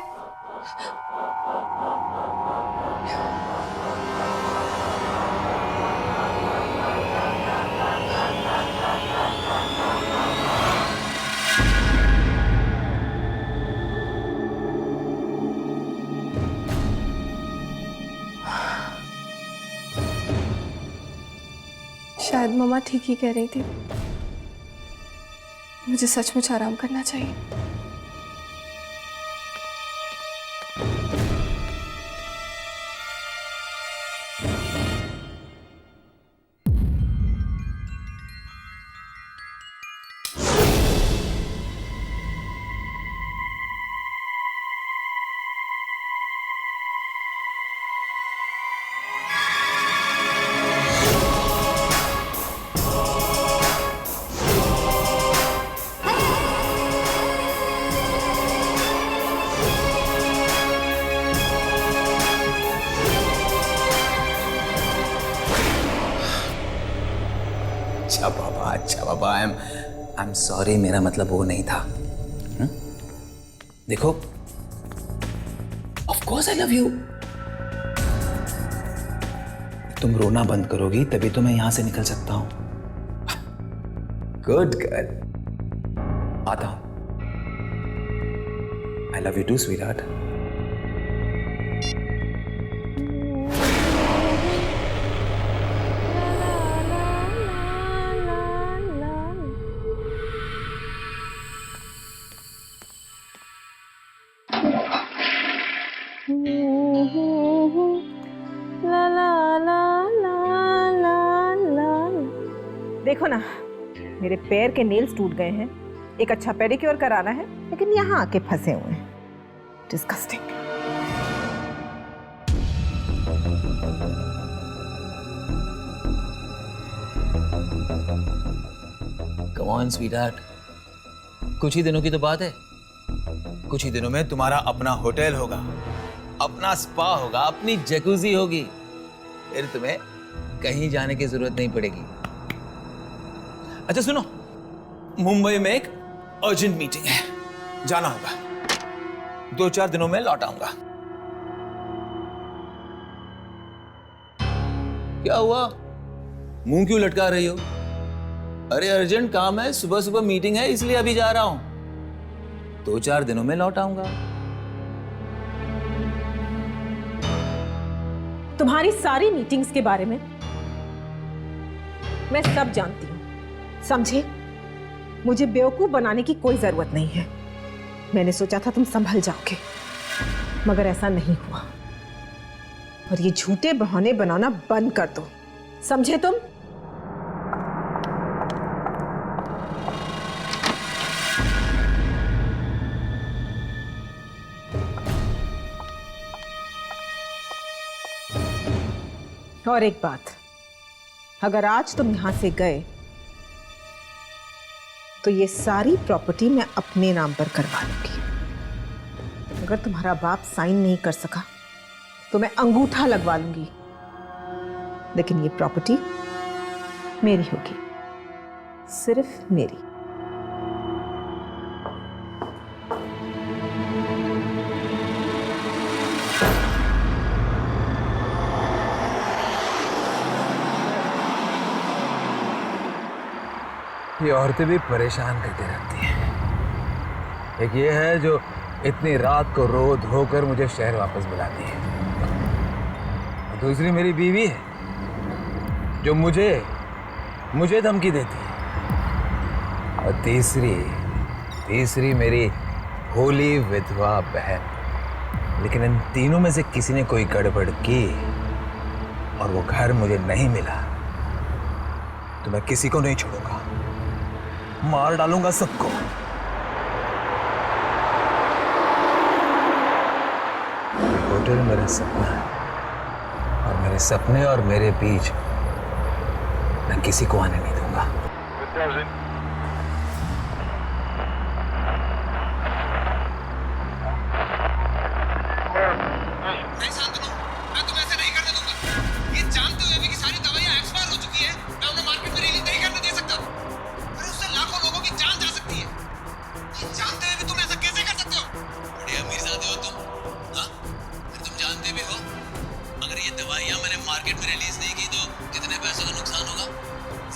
शायद मम्मा ठीक ही कह रही थी, मुझे सचमुच आराम करना चाहिए।
अच्छा बाबा, आई एम सॉरी, मेरा मतलब वो नहीं था। देखो, of course I love you. तुम रोना बंद करोगी तभी तो मैं यहां से निकल सकता हूं। गुड गर्ल, आता हूं। I love you too sweetheart.
देखो ना, मेरे पैर के नेल्स टूट गए हैं। एक अच्छा पेडिक्योर कराना है, लेकिन यहाँ आके फंसे हुए हैं। डिस्गस्टिंग।
कम ऑन स्वीटहार्ट, कुछ ही दिनों की तो बात है। कुछ ही दिनों में तुम्हारा अपना होटल होगा, अपना स्पा होगा, अपनी जैकुजी होगी। फिर तुम्हें कहीं जाने की जरूरत नहीं पड़ेगी। अच्छा सुनो, मुंबई में एक अर्जेंट मीटिंग है, जाना होगा। 2-4 दिनों में लौट आऊंगा। क्या हुआ, मुंह क्यों लटका रही हो? अरे अर्जेंट काम है, सुबह सुबह मीटिंग है, इसलिए अभी जा रहा हूं। 2-4 दिनों में लौट आऊंगा।
तुम्हारी सारी मीटिंग्स के बारे में मैं सब जानती हूँ, समझे? मुझे बेवकूफ बनाने की कोई जरूरत नहीं है। मैंने सोचा था तुम संभल जाओगे, मगर ऐसा नहीं हुआ। और ये झूठे बहाने बनाना बंद कर दो, समझे तुम? और एक बात, अगर आज तुम यहां से गए तो ये सारी प्रॉपर्टी मैं अपने नाम पर करवा लूंगी। अगर तुम्हारा बाप साइन नहीं कर सका तो मैं अंगूठा लगवा लूंगी, लेकिन ये प्रॉपर्टी मेरी होगी, सिर्फ मेरी।
ये औरतें भी परेशान करती रहती हैं। एक ये है जो इतनी रात को रो धोकर मुझे शहर वापस बुलाती है, और दूसरी मेरी बीवी है जो मुझे धमकी देती है, और तीसरी मेरी भोली विधवा बहन। लेकिन इन तीनों में से किसी ने कोई गड़बड़ की और वो घर मुझे नहीं मिला तो मैं किसी को नहीं छोड़ूंगा, मार डालूंगा सबको। होटल मेरा सपना है और मेरे सपने और मेरे बीच मैं किसी को आने नहीं दूंगा।
नहीं शांतनु, मैं तुम्हें ऐसे नहीं करने दूंगा। ये जानते हुए भी कि सारी दवाइयां एक्सपायर हो चुकी है, मैं उन्हें मार्केट में रिलीज नहीं करने दे सकता। अरे उससे लाखों लोगों की जान जा सकती है। ये जानते हुए भी तुम ऐसा कैसे कर सकते हो? बड़े अमीरजादे हो तुम, हाँ? फिर तुम जानते भी हो अगर ये दवाइयां मैंने मार्केट में रिलीज नहीं की तो कितने पैसों का नुकसान होगा।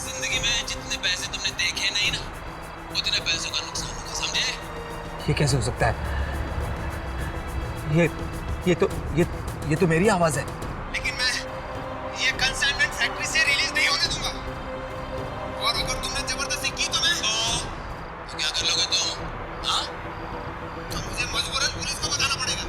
जिंदगी में जितने पैसे तुमने देखे नहीं ना, उतने पैसों का नुकसान होगा, समझे?
ये कैसे हो सकता है? ये तो मेरी आवाज है।
लेकिन मैं ये कंसाइनमेंट फैक्ट्री से रिलीज नहीं होने दूंगा। और अगर तुमने जबरदस्ती की तो क्या कर लोगे तुम? हाँ? तो मुझे मजबूरन पुलिस को बताना पड़ेगा।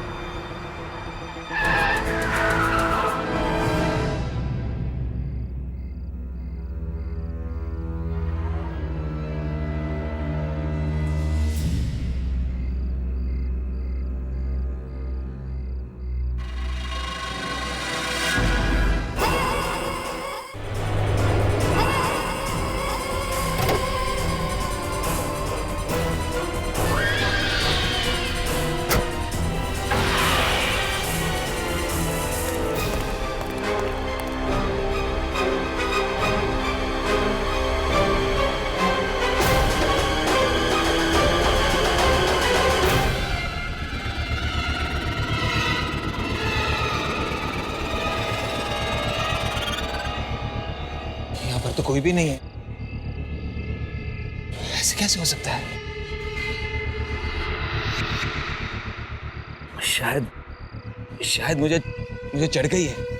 तो कोई भी नहीं है। ऐसे कैसे हो सकता है? शायद मुझे चढ़ गई है।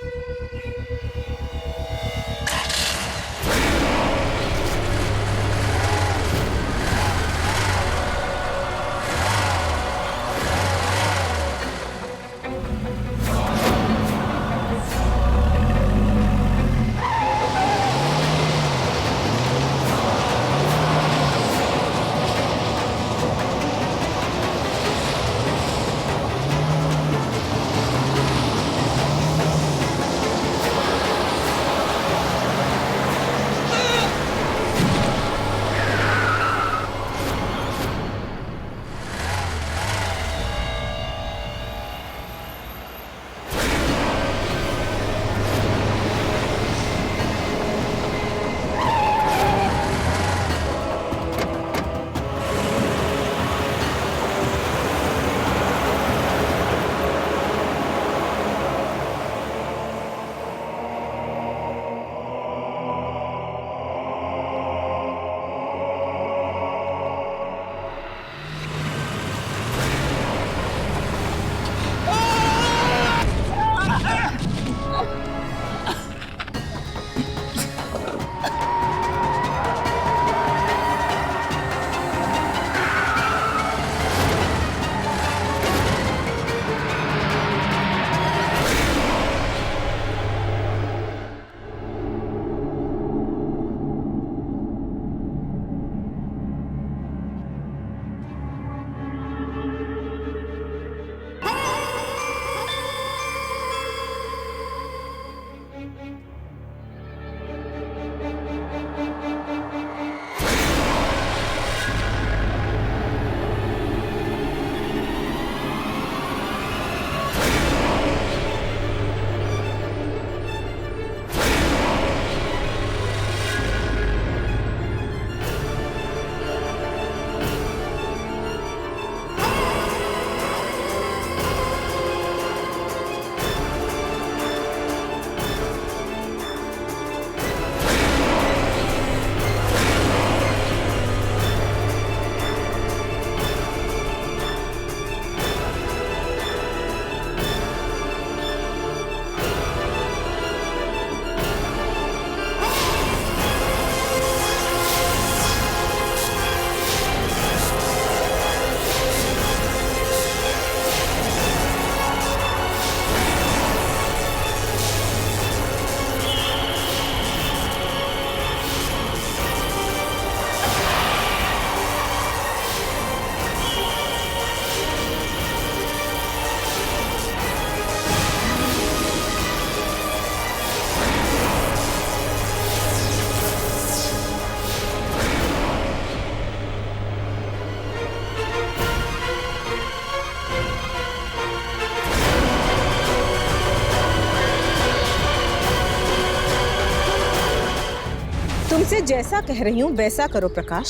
तुमसे जैसा कह रही हूँ वैसा करो प्रकाश।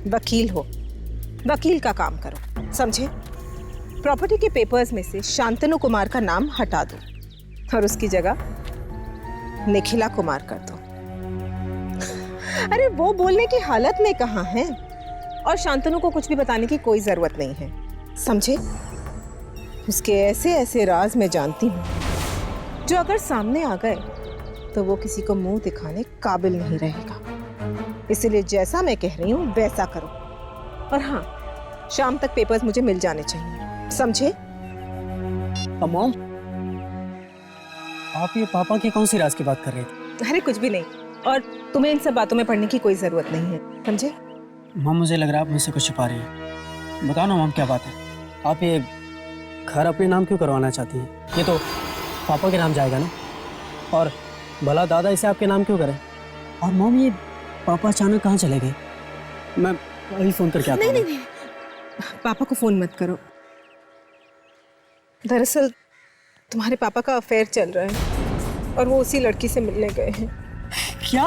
वकील हो, वकील का काम करो, समझे? प्रॉपर्टी के पेपर्स में से शांतनु कुमार का नाम हटा दो और उसकी जगह निखिला कुमार कर दो। अरे वो बोलने की हालत में कहाँ है, और शांतनु को कुछ भी बताने की कोई जरूरत नहीं है, समझे? उसके ऐसे ऐसे राज मैं जानती हूँ जो अगर सामने आ गए तो वो किसी को मुंह दिखाने काबिल नहीं रहेगा। इसलिए जैसा मैं कह रही हूँ वैसा करो। और हाँ, शाम तक पेपर्स मुझे मिल जाने चाहिए, समझे?
मॉम, आप ये पापा की कौन सी राज की बात कर रहे थे?
अरे कुछ भी नहीं, और तुम्हें इन सब बातों में पढ़ने की कोई जरूरत नहीं है, समझे?
मॉम, मुझे लग रहा है आप मुझसे कुछ छुपा रही हैं। बताओ ना मॉम, क्या बात है? आप ये घर अपने नाम क्यों करवाना चाहती हैं? ये तो पापा के नाम जाएगा ना, और भला दादा इसे आपके नाम क्यों करें? और मॉम, ये पापा अचानक कहाँ चले गए? मैं अभी फोन करके आता हूँ।
नहीं, पापा को फोन मत करो। दरअसल तुम्हारे पापा का अफेयर चल रहा है और वो उसी लड़की से मिलने गए हैं।
क्या?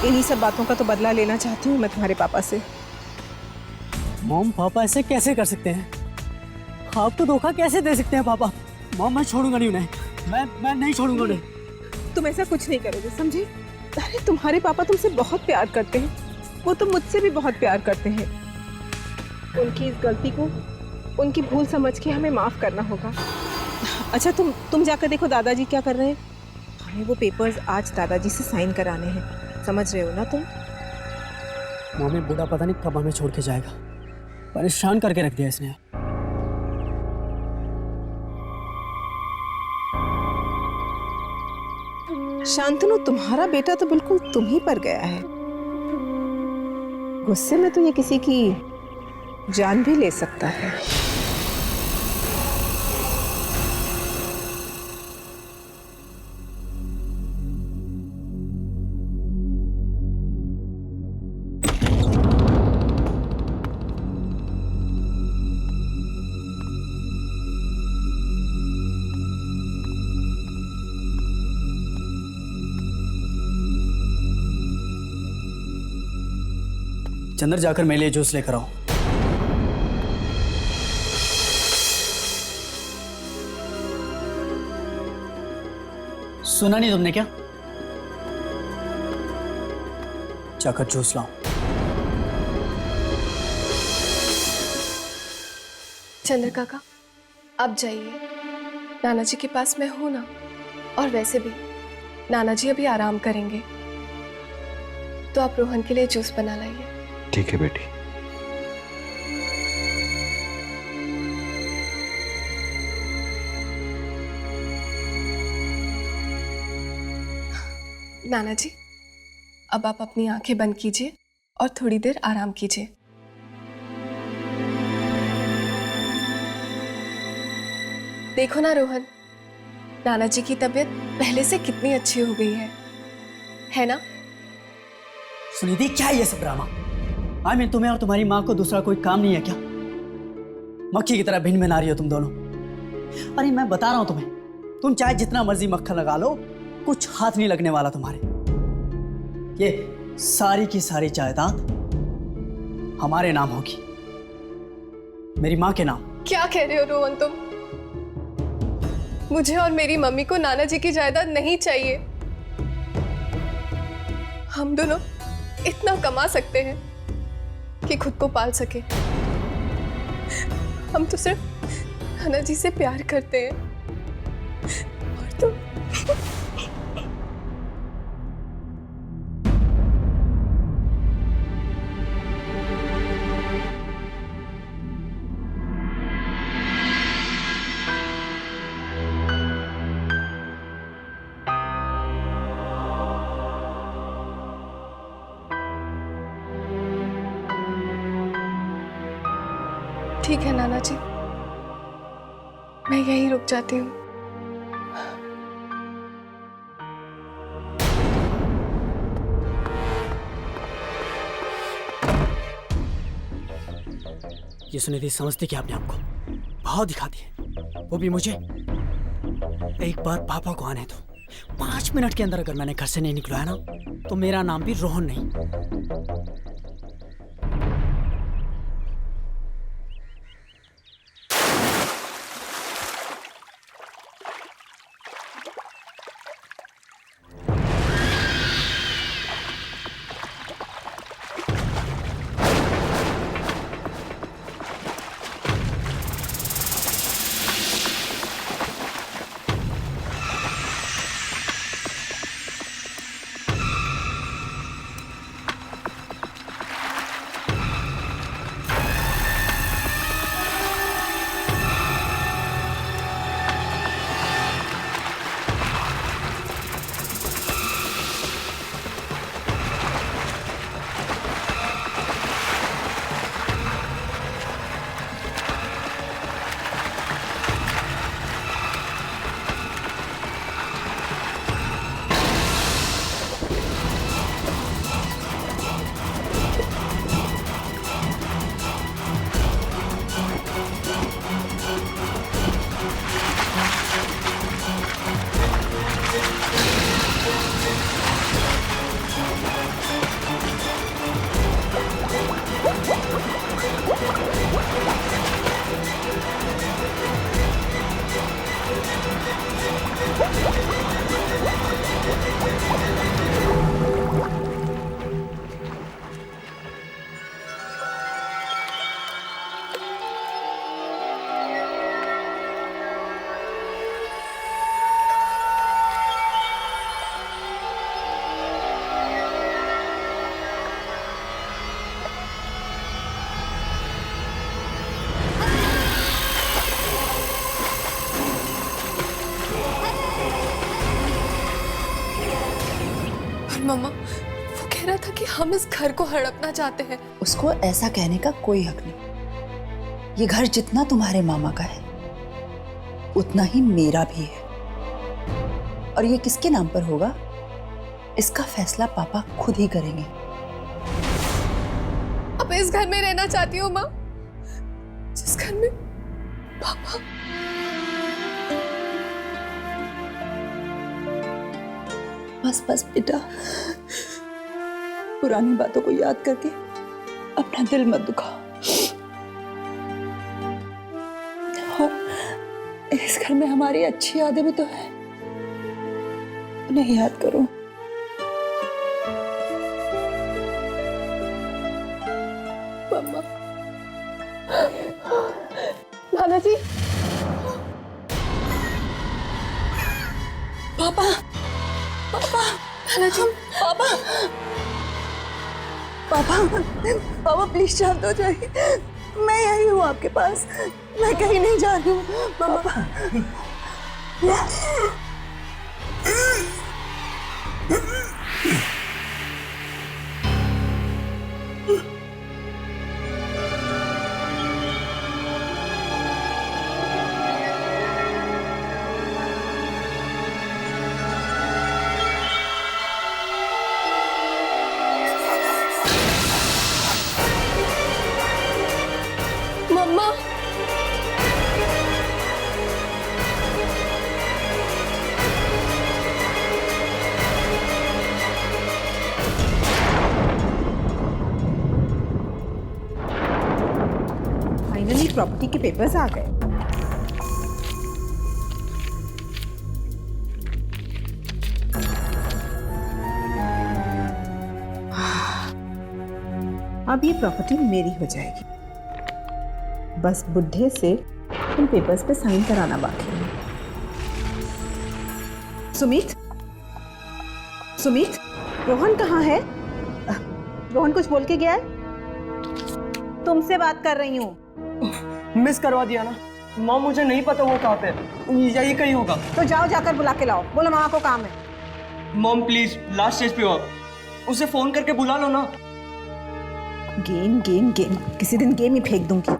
इन्हीं सब बातों का तो बदला लेना चाहती हूँ मैं तुम्हारे पापा से।
मॉम, पापा ऐसे कैसे कर सकते हैं? आप तो धोखा कैसे दे सकते हैं पापा? मॉम, मैं छोड़ूंगा नहीं उन्हें, मैं नहीं छोड़ूंगा उन्हें।
तुम ऐसा कुछ नहीं करोगे, समझे? अरे तुम्हारे पापा तुमसे बहुत प्यार करते हैं, वो तो मुझसे भी बहुत प्यार करते हैं। उनकी इस गलती को उनकी भूल समझ के हमें माफ करना होगा। अच्छा, तुम जाकर देखो दादाजी क्या कर रहे हैं। हमें वो पेपर्स आज दादाजी से साइन कराने हैं, समझ रहे हो ना तुम?
मम्मी, बूढ़ा पता नहीं कब हमें छोड़ के जाएगा, परेशान करके रख दिया इसने।
शांतनु, तुम्हारा बेटा तो बिल्कुल तुम ही पर गया है। गुस्से में तो ये किसी की जान भी ले सकता है।
चंदर, जाकर मेरे लिए जूस लेकर आओ। सुना नहीं तुमने क्या? जाकर जूस लाओ।
चंद्र काका, आप जाइए, नाना जी के पास मैं हूं ना। और वैसे भी नाना जी अभी आराम करेंगे, तो आप रोहन के लिए जूस बना लाइए।
ठीक है बेटी।
नाना जी, अब आप अपनी आंखें बंद कीजिए और थोड़ी देर आराम कीजिए। देखो ना रोहन, नाना जी की तबीयत पहले से कितनी अच्छी हो गई है ना?
सुनिधि, क्या है ये सब ड्रामा? तुम्हें और तुम्हारी माँ को दूसरा कोई काम नहीं है क्या? मक्खी की तरह भिन्न में नारी हो तुम दोनों। अरे मैं बता रहा हूं तुम्हें, तुम चाहे जितना मर्जी मक्खन लगा लो, कुछ हाथ नहीं लगने वाला तुम्हारे। ये सारी की सारी जायदाद हमारे नाम होगी, मेरी माँ के नाम।
क्या कह रहे हो रोहन तुम? मुझे और मेरी मम्मी को नाना जी की जायदाद नहीं चाहिए। हम दोनों इतना कमा सकते हैं कि खुद को पाल सके। हम तो सिर्फ नाना जी से प्यार करते हैं, और तुम ठीक है नाना जी, मैं यहीं रुक जाती हूँ।
ये सुनिधि, समझती क्या अपने आप को? भाव दिखाती है, वो भी मुझे। एक बार पापा को आने दो, 5 मिनट के अंदर अगर मैंने घर से नहीं निकला है ना, तो मेरा नाम भी रोहन नहीं।
मम्मा, वो कह रहा था कि हम इस घर को हड़पना चाहते हैं।
उसको ऐसा कहने का कोई हक नहीं। ये घर जितना तुम्हारे मामा का है, उतना ही मेरा भी है। और ये किसके नाम पर होगा, इसका फैसला पापा खुद ही करेंगे।
अब इस घर में रहना चाहती हूँ माँ, जिस घर में पापा।
बस बस बेटा, पुरानी बातों को याद करके अपना दिल मत दुखाओ। और इस घर में हमारी अच्छी यादें भी तो है, उन्हें याद करो।
मम्मा, नाना जी,
पापा, पापा,
नाना जी,
पापा, पापा, पापा प्लीज शांत हो जाइए। मैं यही हूँ आपके पास, मैं कहीं नहीं जा रही हूँ। पापा,
मम्मा,
फाइनली प्रॉपर्टी के पेपर्स आ गए। अब ये प्रॉपर्टी मेरी हो जाएगी। बस बुढ़े से इन पेपर्स पे साइन कराना बाकी है। सुमित, सुमित, रोहन कहाँ है? रोहन कुछ बोल के गया है? तुमसे बात कर रही हूँ।
मिस करवा दिया ना माँ, मुझे नहीं पता वो कहाँ पे, यही कहीं होगा।
तो जाओ, जाकर बुला के लाओ। बोलो मामा को काम है।
मॉम प्लीज, लास्ट स्टेज पे हो, उसे फोन करके बुला लो ना।
गेम गेम गेम, किसी दिन गेम ही फेंक दूंगी।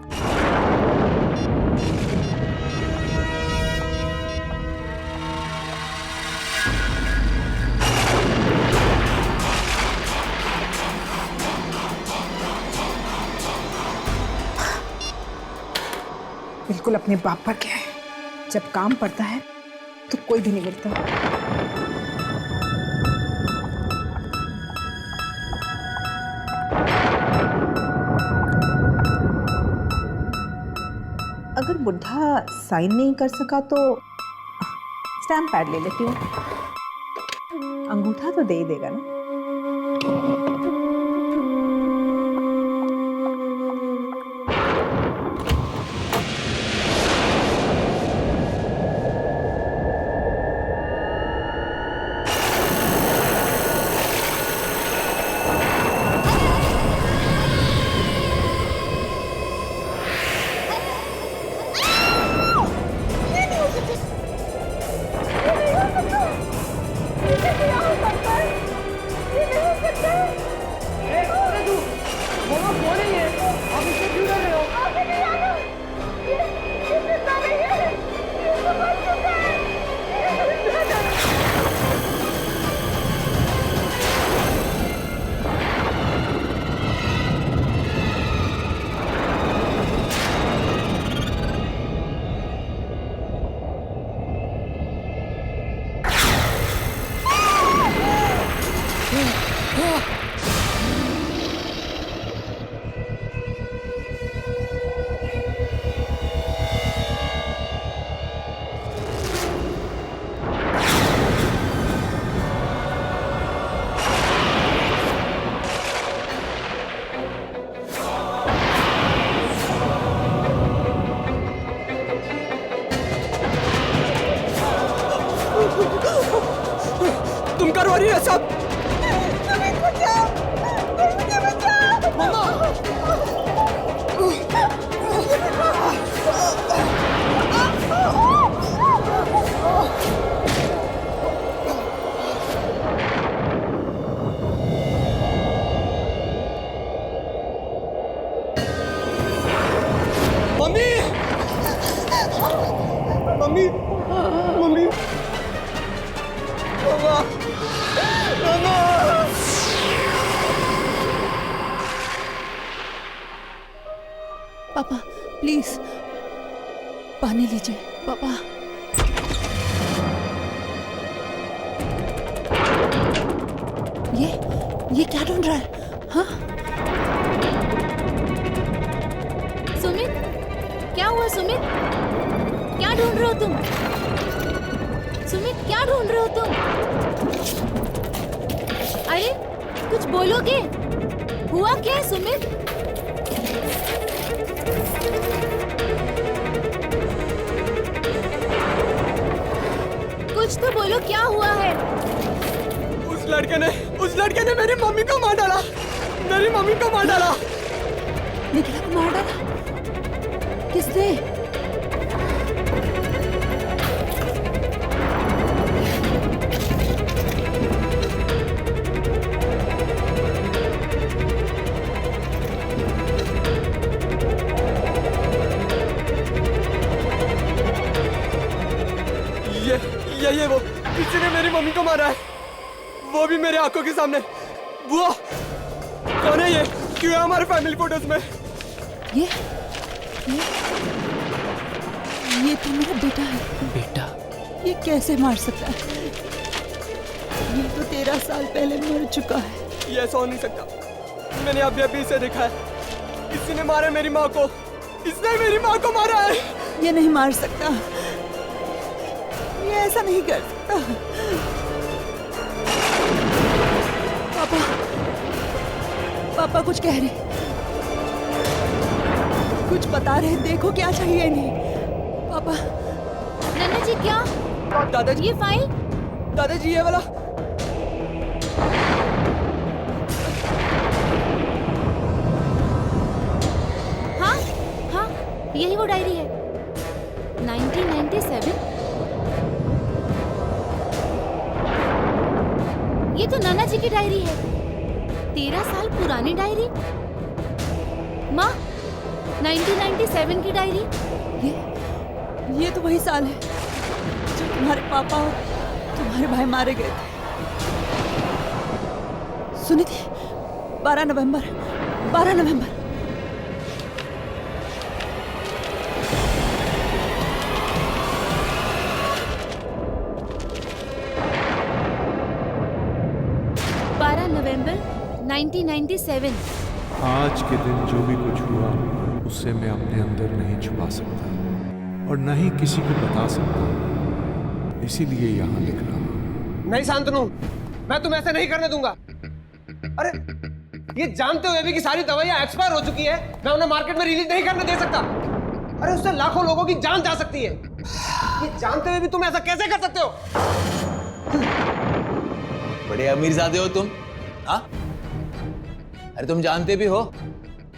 बिल्कुल अपने बाप पर क्या है, जब काम पड़ता है तो कोई भी नहीं मिलता।
अगर बुढ़ा साइन नहीं कर सका तो स्टैम्प पैड ले लेती हूँ, अंगूठा तो दे ही देगा ना।
तुम करो रही है सब। मम्मी मम्मी मम्मी मामा मामा
पापा प्लीज पानी लीजिए पापा। ये क्या ढूंढ रहा है? हाँ
सुमित, क्या हुआ सुमित? क्या ढूंढ रहे हो तुम? सुमित क्या ढूंढ रहे हो तुम? अरे कुछ बोलोगे? हुआ क्या है सुमित? कुछ तो बोलो, क्या हुआ है?
उस लड़के ने मेरी मम्मी को मार डाला। मेरी मम्मी को मार डाला।
निखिला को मार डाला? किसने?
ये वो किसी ने मेरी मम्मी को मारा है, वो भी मेरे आंखों के सामने। वो कौन है? ये क्यों है हमारे फैमिली फोटोज में?
ये तो मेरा बेटा है।
बेटा?
ये कैसे मार सकता है? ये तो 13 साल पहले मर चुका है।
ये ऐसा हो नहीं सकता। मैंने अभी इसे देखा है। किसी ने मारा मेरी माँ को। इसने मेरी माँ को मारा है।
ये नहीं मार सकता, ये ऐसा नहीं कर सकता। पापा कुछ कह रहे, कुछ बता रहे, देखो क्या चाहिए इन्हें। पापा।
नन्ना जी क्या?
दादाजी
ये फाइल?
दादाजी ये वाला।
हाँ यही वो डायरी है। 1997। ये तो नाना जी की डायरी है। 13 साल पुरानी डायरी। माँ 1997 की डायरी।
ये तो वही साल है जब तुम्हारे पापा और तुम्हारे भाई मारे गए थे। सुनी थी? 12 नवंबर।
1997। आज के दिन जो भी कुछ हुआ उससे मैं अपने अंदर नहीं छुपा सकता।
और न ही किसी को बता सकता, इसीलिए यहां लिख रहा हूं।
नहीं शांतनु, मैं तुम्हें ऐसे नहीं करने दूंगा। अरे ये जानते हुए भी कि सारी दवाइयां एक्सपायर हो चुकी है, मैं उन्हें मार्केट में रिलीज नहीं करने दे सकता। अरे उससे लाखों लोगों की जान जा सकती है। ये जानते हुए भी तुम ऐसा कैसे कर सकते हो?
बड़े अमीरजादे हो तुम, हाँ? अरे तुम जानते भी हो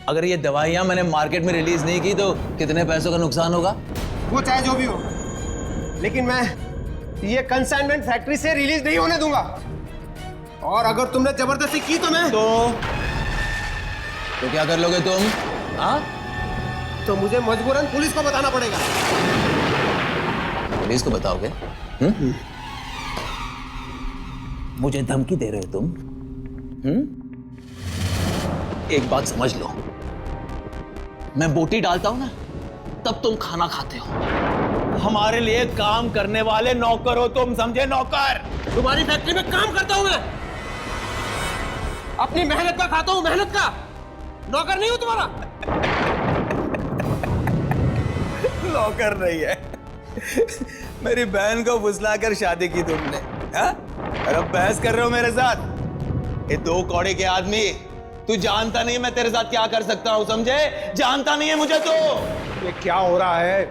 अगर ये दवाइयां मैंने मार्केट में रिलीज नहीं की तो कितने पैसों का नुकसान होगा?
वो चाहे जो भी हो, लेकिन मैं ये कंसाइनमेंट फैक्ट्री से रिलीज नहीं होने दूंगा। और अगर तुमने जबरदस्ती की तो मैं
तो क्या कर लोगे तुम? हाँ?
तो मुझे मजबूरन पुलिस को बताना पड़ेगा।
पुलिस को बताओगे? मुझे धमकी दे रहे हो तुम? एक बात समझ लो, मैं बोटी डालता हूं ना तब तुम खाना खाते हो। हमारे लिए काम करने वाले नौकर हो तुम, समझे? नौकर।
तुम्हारी फैक्ट्री में काम करता हूं मैं, अपनी मेहनत का खाता हूं, मेहनत का। नौकर नहीं हूं तुम्हारा।
नौकर नहीं है। मेरी बहन को फुसलाकर शादी की तुमने, हाँ? और अब बहस कर रहे हो मेरे साथ? ये दो कौड़े के आदमी, तू जानता नहीं मैं तेरे साथ क्या कर सकता हूं, समझे? जानता नहीं है मुझे तो।
ये क्या हो रहा है?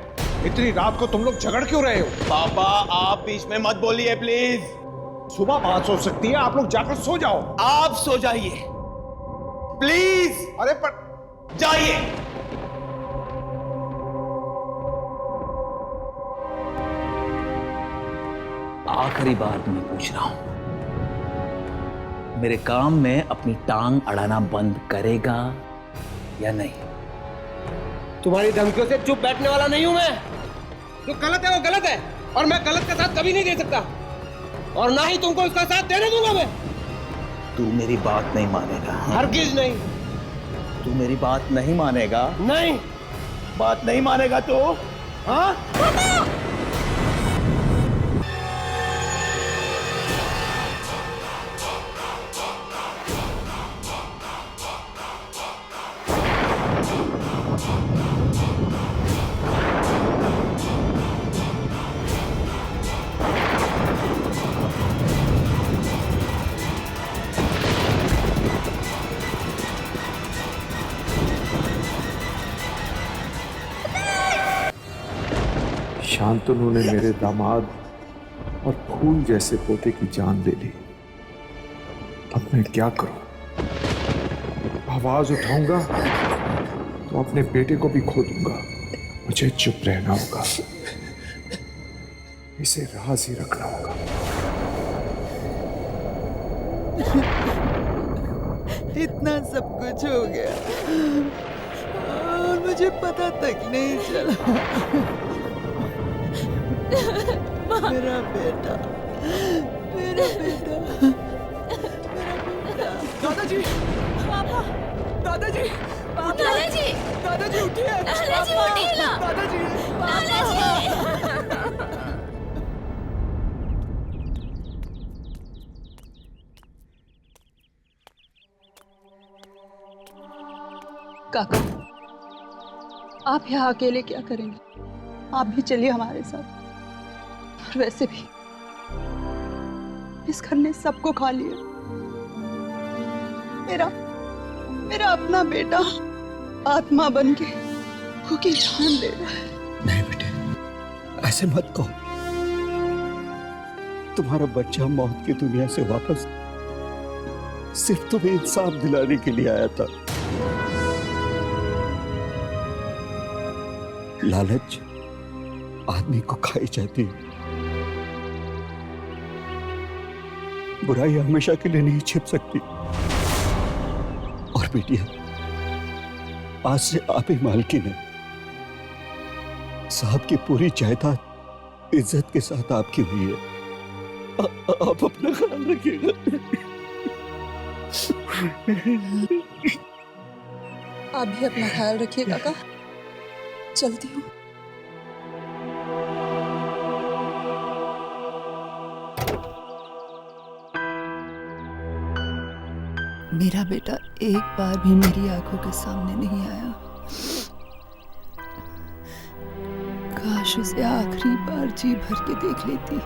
इतनी रात को तुम लोग झगड़ क्यों रहे हो?
पापा आप बीच में मत बोलिए प्लीज।
सुबह बात हो सकती है, आप लोग जाकर सो जाओ।
आप सो जाइए प्लीज।
अरे पर
जाइए। आखिरी बार तुम्हें पूछ रहा हूं, मेरे काम में अपनी टांग अड़ाना बंद करेगा या नहीं?
तुम्हारी धमकियों से चुप बैठने वाला नहीं हूं मैं। जो गलत है वो गलत है, और मैं गलत का साथ कभी नहीं दे सकता, और ना ही तुमको इसका साथ देने दूंगा मैं।
तू मेरी बात नहीं मानेगा।
हरगिज नहीं।
तू मेरी बात नहीं मानेगा?
नहीं।
बात नहीं मानेगा तो? हाँ?
शांतनु ने मेरे दामाद और फूल जैसे पोते की जान ले ली। अब मैं क्या करूं? आवाज उठाऊंगा तो अपने बेटे को भी खो दूंगा। मुझे चुप रहना होगा, इसे राज ही रखना होगा।
इतना सब कुछ हो गया और मुझे पता तक नहीं चला। मेरा बेटा, मेरा बेटा,
दादाजी,
पापा,
दादाजी,
दादाजी,
दादाजी उठिए,
दादाजी उठिए ना,
दादाजी,
काका, आप यहाँ अकेले क्या करेंगे? आप भी चलिए हमारे साथ। और वैसे भी इस घर ने सबको खा लिया। मेरा अपना बेटा आत्मा बन के उसकी जान ले रहा है।
नहीं बेटे, ऐसे मत कहो। तुम्हारा बच्चा मौत की दुनिया से वापस सिर्फ तुम्हें इंसाफ दिलाने के लिए आया था। लालच आदमी को खाई जाती है। बुराई हमेशा के लिए नहीं छिप सकती। और बेटिया, आज से आप ही मालकिन है। साहब की पूरी जायदाद इज्जत के साथ आपकी हुई है। आप अपना ख्याल रखिएगा।
आप भी अपना ख्याल रखिए काका। चलती हूँ। मेरा बेटा एक बार भी मेरी आंखों के सामने नहीं आया। काश काश उसे आखिरी बार जी भर के देख लेती।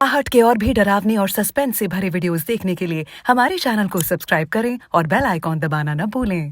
आहट के और भी डरावनी और सस्पेंस से भरे वीडियोस देखने के लिए हमारे चैनल को सब्सक्राइब करें और बेल आइकॉन दबाना न भूलें।